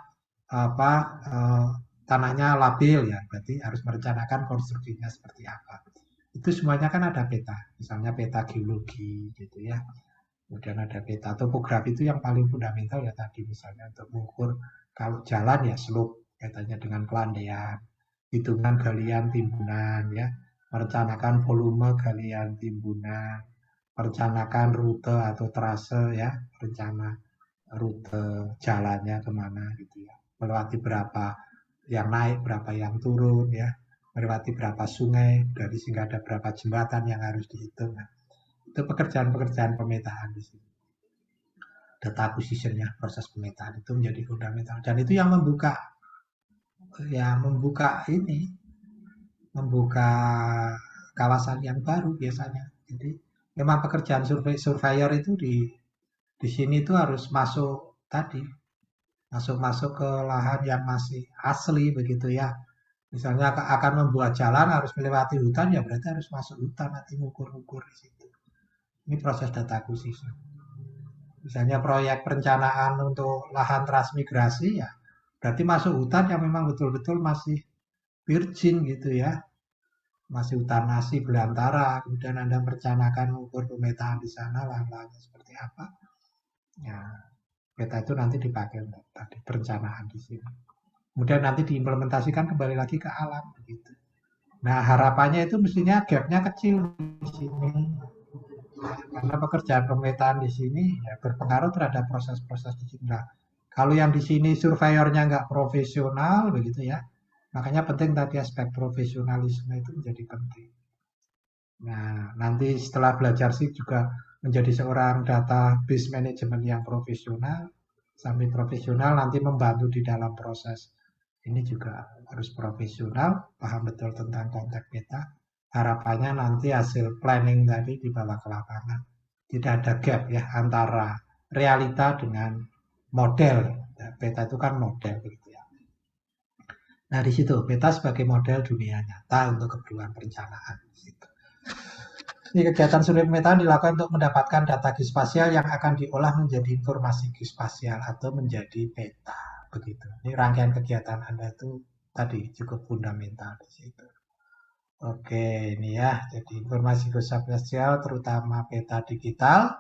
tanahnya labil ya, berarti harus merencanakan konstruksinya seperti apa. Itu semuanya kan ada peta, misalnya peta geologi gitu ya. Kemudian ada peta topografi itu yang paling fundamental ya tadi misalnya untuk mengukur Kalau jalan ya slope kaitannya dengan pelandaian, hitungan galian timbunan ya, merencanakan volume galian timbunan, merencanakan rute atau trase ya, rencana rute jalannya kemana gitu ya, melewati berapa yang naik, berapa yang turun ya, melewati berapa sungai, dari sehingga ada berapa jembatan yang harus dihitung. Nah, itu pekerjaan-pekerjaan pemetaan di sini. Data acquisition-nya, proses pemetaan itu menjadi fundamental, dan itu yang membuka kawasan yang baru biasanya. Jadi memang pekerjaan surveyor itu di sini itu harus masuk ke lahan yang masih asli begitu ya. Misalnya akan membuat jalan harus melewati hutan, ya berarti harus masuk hutan, nanti ngukur-ngukur di situ. Ini proses data acquisition. Misalnya proyek perencanaan untuk lahan transmigrasi, ya berarti masuk hutan yang memang betul-betul masih virgin gitu ya, masih hutan nasi belantara. Kemudian Anda merencanakan ukur pemetaan di sana, lahan-lahannya seperti apa. Ya, peta itu nanti dipakai untuk tadi perencanaan di sini. Kemudian nanti diimplementasikan kembali lagi ke alam begitu. Nah, harapannya itu mestinya gapnya kecil di sini. Karena pekerjaan pemetaan di sini ya berpengaruh terhadap proses-proses di sini. Nah, kalau yang di sini surveyornya nggak profesional begitu ya, makanya penting tadi aspek profesionalisme itu menjadi penting. Nah, nanti setelah belajar sih juga menjadi seorang database management yang profesional, sampai profesional nanti membantu di dalam proses. Ini juga harus profesional, paham betul tentang konteks peta. Harapannya nanti hasil planning tadi dibawa ke lapangan. Tidak ada gap ya antara realita dengan model. Peta itu kan model gitu ya. Nah, di situ peta sebagai model dunia nyata untuk keperluan perencanaan. Ini kegiatan survei pemetaan dilakukan untuk mendapatkan data geospasial yang akan diolah menjadi informasi geospasial atau menjadi peta. Begitu. Ini rangkaian kegiatan Anda itu tadi cukup fundamental di situ. Oke, ini ya. Jadi informasi geospasial terutama peta digital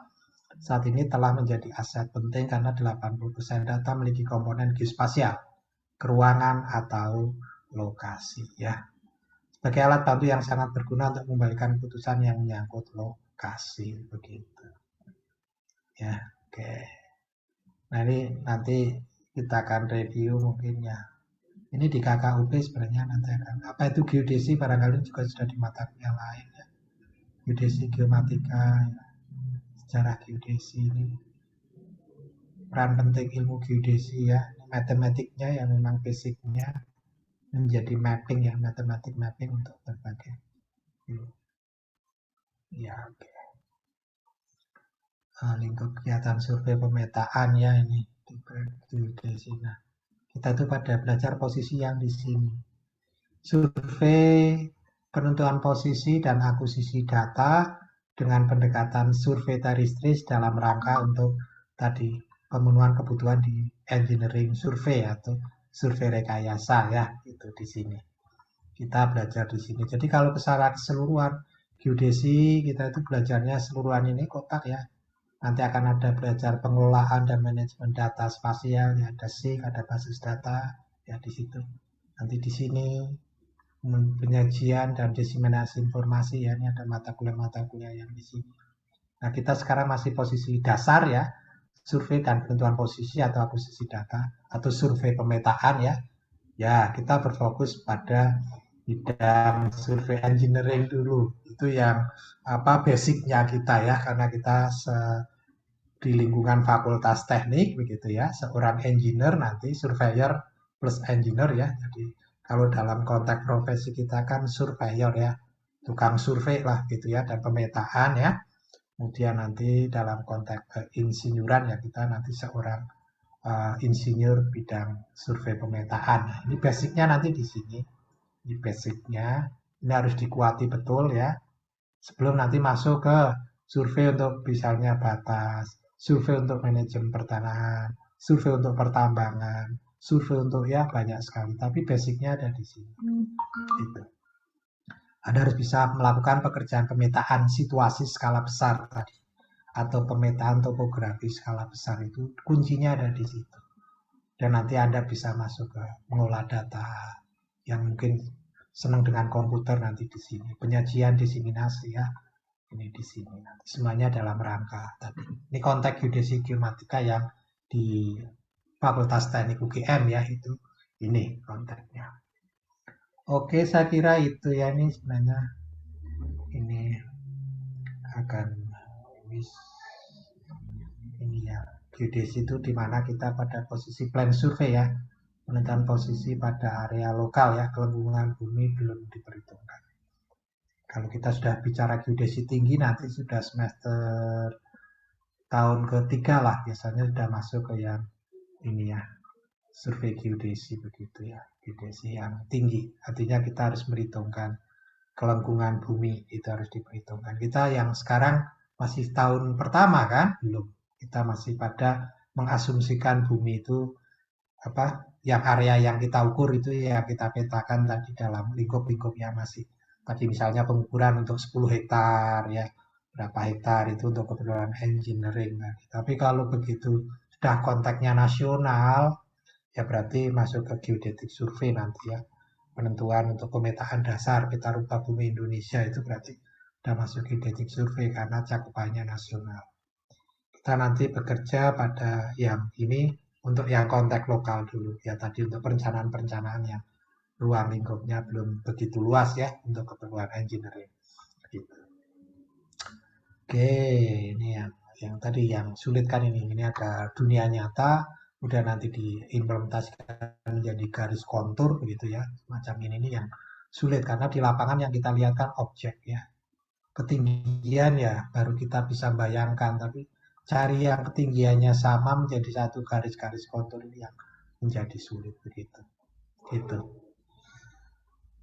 saat ini telah menjadi aset penting karena 80% data memiliki komponen geospasial, keruangan atau lokasi ya. Sebagai alat bantu yang sangat berguna untuk membalikan keputusan yang menyangkut lokasi begitu. Ya, oke. Nah, ini nanti kita akan review mungkin ya. Ini di KKUP sebenarnya nanti akan. Apa itu geodesi barangkali juga sudah di mata kuliah lain ya. Geodesi, geomatika, ya. Sejarah geodesi ini. Peran penting ilmu geodesi ya. Matematiknya yang memang basicnya menjadi mapping ya, matematik mapping untuk berbagai. Ya, oke. Lingkup kegiatan survei pemetaan ya ini. Geodesi. Nah, kita itu pada belajar posisi yang di sini. Survei penentuan posisi dan akuisisi data dengan pendekatan survei teristris dalam rangka untuk tadi pemenuhan kebutuhan di engineering survei atau survei rekayasa ya, itu di sini. Kita belajar di sini. Jadi kalau secara keseluruhan geodesi kita itu belajarnya seluruhan ini kotak ya. Nanti akan ada belajar pengelolaan dan manajemen data spasial, ya ada SIG, ada basis data, ya di situ. Nanti di sini penyajian dan diseminasi informasi, ya ini ada mata kuliah yang di sini. Nah, kita sekarang masih posisi dasar ya, survei dan penentuan posisi atau akuisisi data atau survei pemetaan ya. Ya, kita berfokus pada bidang survei engineering dulu. Itu yang basicnya kita ya, karena kita di lingkungan fakultas teknik begitu ya, seorang engineer nanti surveyor plus engineer ya. Jadi kalau dalam konteks profesi kita kan surveyor ya, tukang survei lah gitu ya, dan pemetaan ya. Kemudian nanti dalam konteks insinyuran ya kita nanti seorang insinyur bidang survei pemetaan. Nah, ini basicnya nanti di sini. Ini basicnya, ini harus dikuati betul ya. Sebelum nanti masuk ke survei untuk misalnya batas, survei untuk manajemen pertanahan, survei untuk pertambangan, survei untuk ya banyak sekali. Tapi basicnya ada di sini. Gitu. Anda harus bisa melakukan pekerjaan pemetaan situasi skala besar tadi. Atau pemetaan topografi skala besar itu kuncinya ada di situ. Dan nanti Anda bisa masuk ke mengolah data yang mungkin senang dengan komputer nanti di sini. Penyajian diseminasi ya. Ini di sini nanti semuanya dalam rangka tadi. Ini konteks geodesi geomatika yang di Fakultas Teknik UGM ya, itu ini konteksnya. Oke, saya kira itu ya, ini sebenarnya ini akan ini ya, geodesi itu di mana kita pada posisi plan survei ya, menentukan posisi pada area lokal ya, kelengkungan bumi belum diperhitungkan. Kalau kita sudah bicara geodesi tinggi, nanti sudah semester tahun ketiga lah, biasanya sudah masuk ke yang ini ya, survei geodesi begitu ya, geodesi yang tinggi. Artinya kita harus merhitungkan kelengkungan bumi, itu harus diperhitungkan. Kita yang sekarang masih tahun pertama kan, belum. Kita masih pada mengasumsikan bumi itu apa, yang area yang kita ukur itu ya kita petakan tadi dalam lingkup-lingkupnya masih. Tadi misalnya pengukuran untuk 10 hektar ya, berapa hektar itu untuk keperluan engineering. Nah, tapi kalau begitu sudah konteksnya nasional, ya berarti masuk ke geodetik survei nanti ya. Penentuan untuk pemetaan dasar peta rupa bumi Indonesia itu berarti sudah masuk geodetik survei karena cakupannya nasional. Kita nanti bekerja pada yang ini untuk yang konteks lokal dulu. Ya tadi untuk perencanaan-perencanaan yang ruang lingkupnya belum begitu luas ya untuk keperluan engineering. Gitu. Oke, ini yang tadi yang sulit kan ini ada dunia nyata, udah nanti diimplementasikan menjadi garis kontur begitu ya, macam ini yang sulit karena di lapangan yang kita lihat kan objek ya, ketinggian ya baru kita bisa bayangkan, tapi cari yang ketinggiannya sama menjadi satu garis-garis kontur ini yang menjadi sulit begitu. Gitu.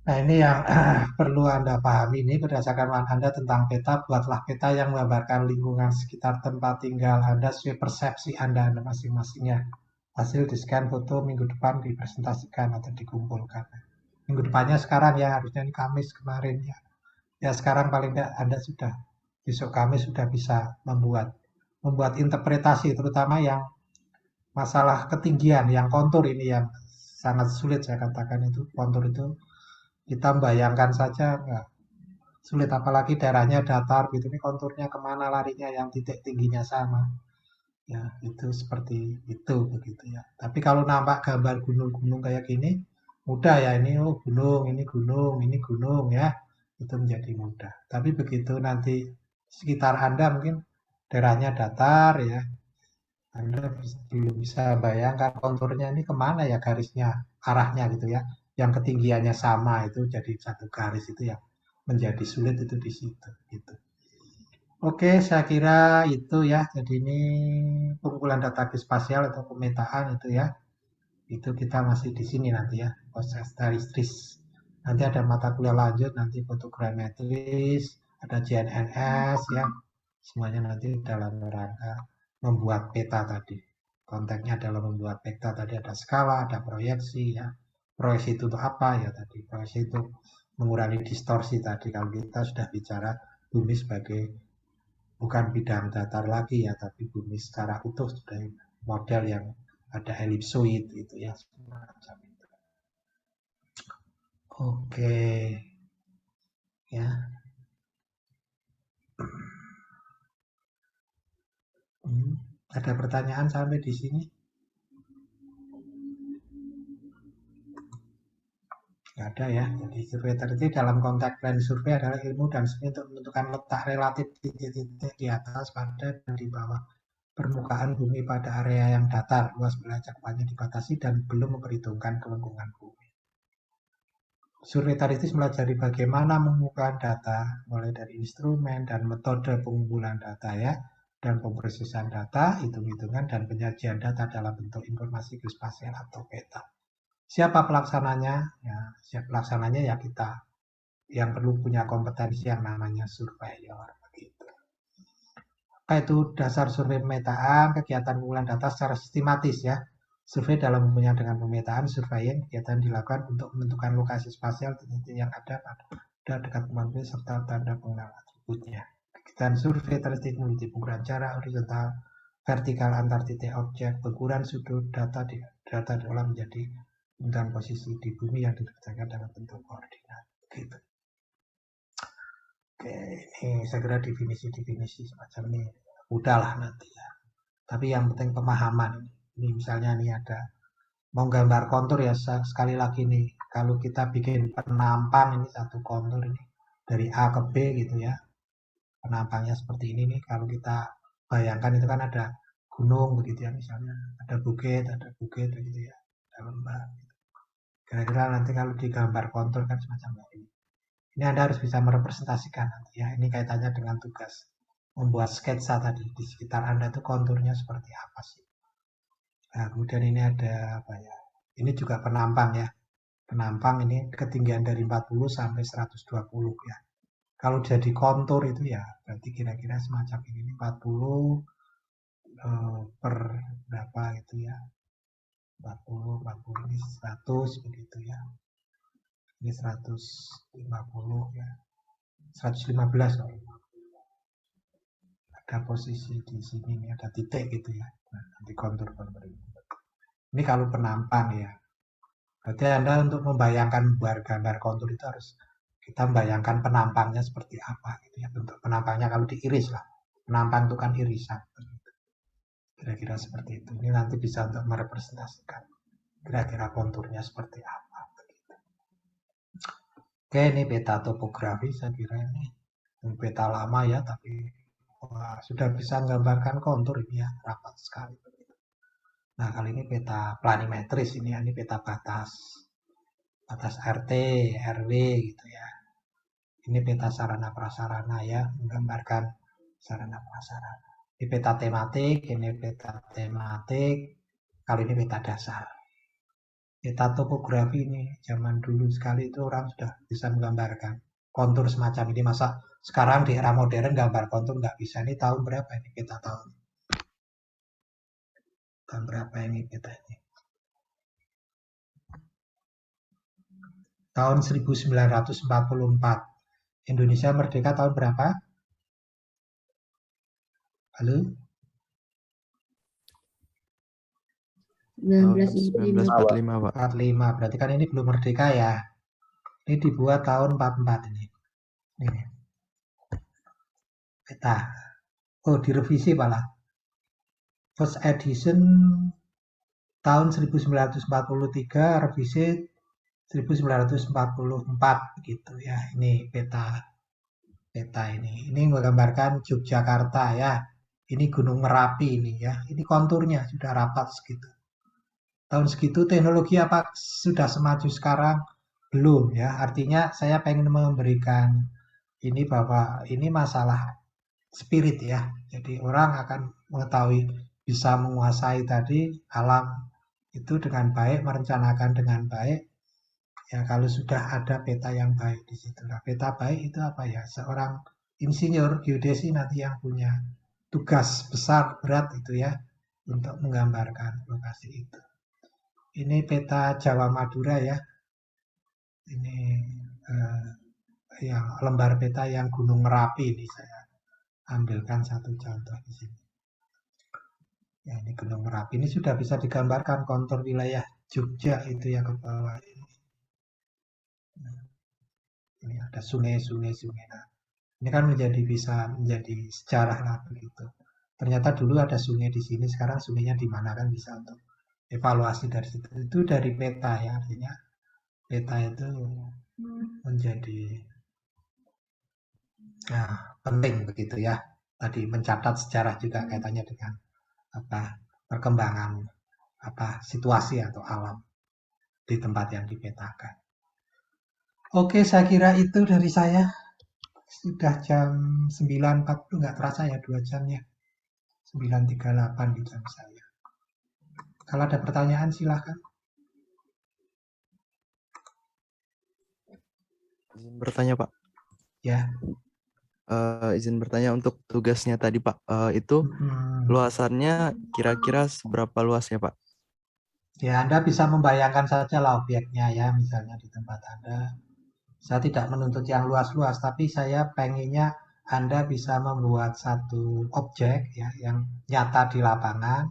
Nah ini yang perlu Anda pahami ini berdasarkan pengalaman Anda tentang peta, buatlah peta yang menggambarkan lingkungan sekitar tempat tinggal Anda sesuai persepsi Anda masing-masingnya. Hasil di scan foto minggu depan dipresentasikan atau dikumpulkan. Minggu depannya sekarang ya, harusnya ini Kamis kemarin ya. Ya sekarang paling tidak Anda sudah, besok Kamis sudah bisa membuat interpretasi, terutama yang masalah ketinggian, yang kontur ini yang sangat sulit saya katakan itu, kontur itu. Kita membayangkan saja enggak sulit, apalagi daerahnya datar gitu, ini konturnya kemana larinya yang titik tingginya sama ya, itu seperti itu begitu ya. Tapi kalau nampak gambar gunung-gunung kayak gini mudah ya, ini oh gunung, ini gunung ya, itu menjadi mudah. Tapi begitu nanti sekitar Anda mungkin daerahnya datar ya, Anda belum bisa bayangkan konturnya ini kemana ya garisnya, arahnya gitu ya, yang ketinggiannya sama itu jadi satu garis, itu yang menjadi sulit itu di situ gitu. Oke, saya kira itu ya. Jadi ini pengumpulan data geospasial atau pemetaan itu ya. Itu kita masih di sini nanti ya, proses statistis. Nanti ada mata kuliah lanjut nanti fotogrametris, ada JNNS ya. Semuanya nanti dalam rangka membuat peta tadi. Konteksnya adalah membuat peta tadi, ada skala, ada proyeksi ya. Proyeksi itu untuk apa ya tadi? Proyeksi itu mengurangi distorsi tadi. Kalau kita sudah bicara bumi sebagai bukan bidang datar lagi ya, tapi bumi secara utuh sudah model yang ada elipsoid itu ya, semacam itu. Oke. Ya. Ada pertanyaan sampai di sini? Nggak ada ya. Jadi survei terjadi dalam konteks plan survei adalah ilmu dan seni untuk menentukan letak relatif titik-titik di atas, pada, dan di bawah permukaan bumi pada area yang datar, luas wilayah cakupannya dibatasi dan belum memperhitungkan kelengkungan bumi. Survei statistis mempelajari bagaimana mengumpulkan data, mulai dari instrumen dan metode pengumpulan data ya, dan pemrosesan data, hitung-hitungan, dan penyajian data dalam bentuk informasi geospasial atau peta. Siapa pelaksananya? Ya, siapa pelaksananya ya kita yang perlu punya kompetensi yang namanya surveyor begitu. Apa itu dasar survei pemetaan? Kegiatan pengumpulan data secara sistematis ya. Survei dalam hubungan dengan pemetaan, surveying, kegiatan dilakukan untuk menentukan lokasi spasial titik yang ada pada dekat kemampuan serta tanda pengenal atributnya. Kegiatan survei statistik meliputi pengukuran jarak horizontal, vertikal antar titik objek, pengukuran sudut data data diolah menjadi kemudian posisi di bumi yang dikerjakan dalam bentuk koordinat. Gitu. Oke, ini saya kira definisi-definisi semacam ini udahlah nanti ya. Tapi yang penting pemahaman. Ini misalnya nih ada mau gambar kontur ya, sekali lagi nih, kalau kita bikin penampang ini satu kontur ini dari A ke B gitu ya, penampangnya seperti ini nih, kalau kita bayangkan itu kan ada gunung begitu ya, misalnya ada bukit begitu ya, ada lembah. Kira-kira nanti kalau digambar kontur kan semacam ini. Ini Anda harus bisa merepresentasikan nanti ya, ini kaitannya dengan tugas membuat sketsa tadi, di sekitar Anda itu konturnya seperti apa sih. Nah, kemudian ini ada apa ya? Ini juga penampang ya. Penampang ini ketinggian dari 40 sampai 120 ya. Kalau jadi kontur itu ya berarti kira-kira semacam ini 40 per berapa itu ya. 40 ini 100 begitu ya. Ini 150 ya. 115 kalau ada posisi di sini nih, ada titik gitu ya. Nah, nanti kontur ini. Ini kalau penampang ya. Berarti Anda untuk membayangkan gambar kontur itu harus kita membayangkan penampangnya seperti apa gitu ya. Bentuk penampangnya kalau diiris lah. Penampang itu kan irisan. Kira-kira seperti itu. Ini nanti bisa untuk merepresentasikan kira-kira konturnya seperti apa. Begitu. Oke, ini peta topografi saya kira ini. Peta lama ya, tapi sudah bisa menggambarkan kontur ini ya, rapat sekali. Nah, kali ini peta planimetris ini peta batas RT, RW gitu ya. Ini peta sarana prasarana ya, menggambarkan sarana prasarana. Ini peta tematik, kali ini peta dasar. Peta topografi ini zaman dulu sekali itu orang sudah bisa menggambarkan kontur semacam ini. Masa sekarang di era modern gambar kontur nggak bisa. Ini tahun berapa ini peta tahun? Tahun berapa ini peta ini? Tahun 1944. Indonesia merdeka tahun berapa? Halo? 1945, Pak. 45. Berarti kan ini belum merdeka ya. Ini dibuat tahun 44 ini. Ini. Peta. Oh, direvisi malah. First edition tahun 1943, revisi 1944 gitu ya. Ini peta ini. Ini menggambarkan Yogyakarta ya. Ini Gunung Merapi ini ya. Ini konturnya sudah rapat segitu. Tahun segitu teknologi apa sudah semaju sekarang? Belum ya. Artinya saya pengen memberikan ini bahwa ini masalah spirit ya. Jadi orang akan mengetahui bisa menguasai tadi alam itu dengan baik, merencanakan dengan baik. Ya kalau sudah ada peta yang baik di situ. Nah, peta baik itu apa ya? Seorang insinyur geodesi nanti yang punya tugas besar berat itu ya untuk menggambarkan lokasi itu. Ini peta Jawa Madura ya. Ini yang lembar peta yang Gunung Merapi ini saya ambilkan satu contoh di sini. Ya, ini Gunung Merapi ini sudah bisa digambarkan kontur wilayah Jogja itu ya ke bawah ini. Nah, ini ada sungai-sungai. Nah, ini kan bisa menjadi sejarah lah begitu. Ternyata dulu ada sungai di sini, sekarang sungainya di mana kan bisa untuk evaluasi dari situ. Itu dari peta ya, artinya peta itu menjadi penting begitu ya. Tadi mencatat sejarah juga kaitannya dengan perkembangan situasi atau alam di tempat yang dipetakan. Oke, saya kira itu dari saya. Sudah jam 9.40, nggak terasa ya 2 jam ya. 9.38 di jam saya. Kalau ada pertanyaan silahkan. Izin bertanya, Pak. Ya. Izin bertanya untuk tugasnya tadi, Pak. Itu luasannya kira-kira seberapa luasnya, Pak? Ya, Anda bisa membayangkan saja lah obyeknya ya, misalnya di tempat Anda. Saya tidak menuntut yang luas-luas, tapi saya pengennya Anda bisa membuat satu objek ya, yang nyata di lapangan,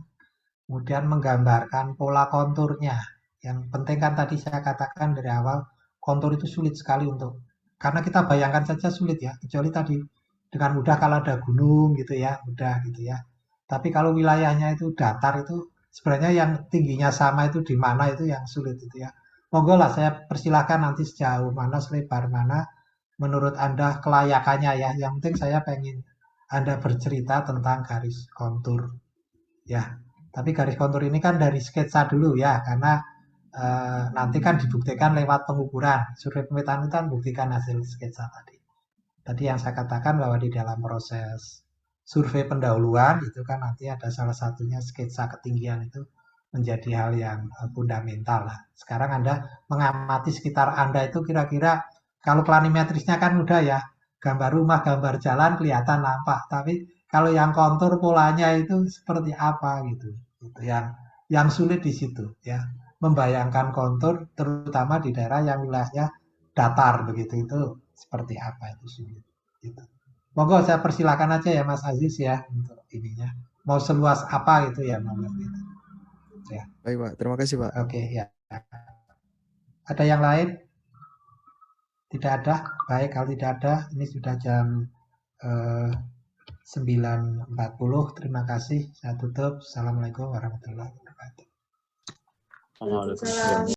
kemudian menggambarkan pola konturnya. Yang penting kan tadi saya katakan dari awal, kontur itu sulit sekali karena kita bayangkan saja sulit ya, kecuali tadi dengan mudah kalau ada gunung gitu ya, mudah gitu ya. Tapi kalau wilayahnya itu datar itu sebenarnya yang tingginya sama itu di mana itu yang sulit itu ya. Monggo lah saya persilahkan nanti sejauh mana, selebar mana menurut Anda kelayakannya ya. Yang penting saya pengen Anda bercerita tentang garis kontur ya. Tapi garis kontur ini kan dari sketsa dulu ya, karena nanti kan dibuktikan lewat pengukuran. Survei pemetaan itu kan buktikan hasil sketsa tadi. Tadi yang saya katakan bahwa di dalam proses survei pendahuluan itu kan nanti ada salah satunya sketsa ketinggian itu menjadi hal yang fundamental lah. Sekarang Anda mengamati sekitar Anda itu kira-kira kalau planimetrisnya kan mudah ya, gambar rumah, gambar jalan kelihatan nampak. Tapi kalau yang kontur polanya itu seperti apa gitu. Itu yang sulit di situ ya. Membayangkan kontur terutama di daerah yang wilayahnya datar begitu itu seperti apa itu sulit. Gitu. Monggo saya persilakan aja ya Mas Aziz ya untuk ininya. Mau seluas apa gitu ya monggo gitu. Ya. Baik Pak, terima kasih Pak. Oke ya. Ada yang lain? Tidak ada. Baik kalau tidak ada, ini sudah jam 9.40. Terima kasih. Saya tutup. Assalamualaikum warahmatullahi wabarakatuh. Waalaikumsalam.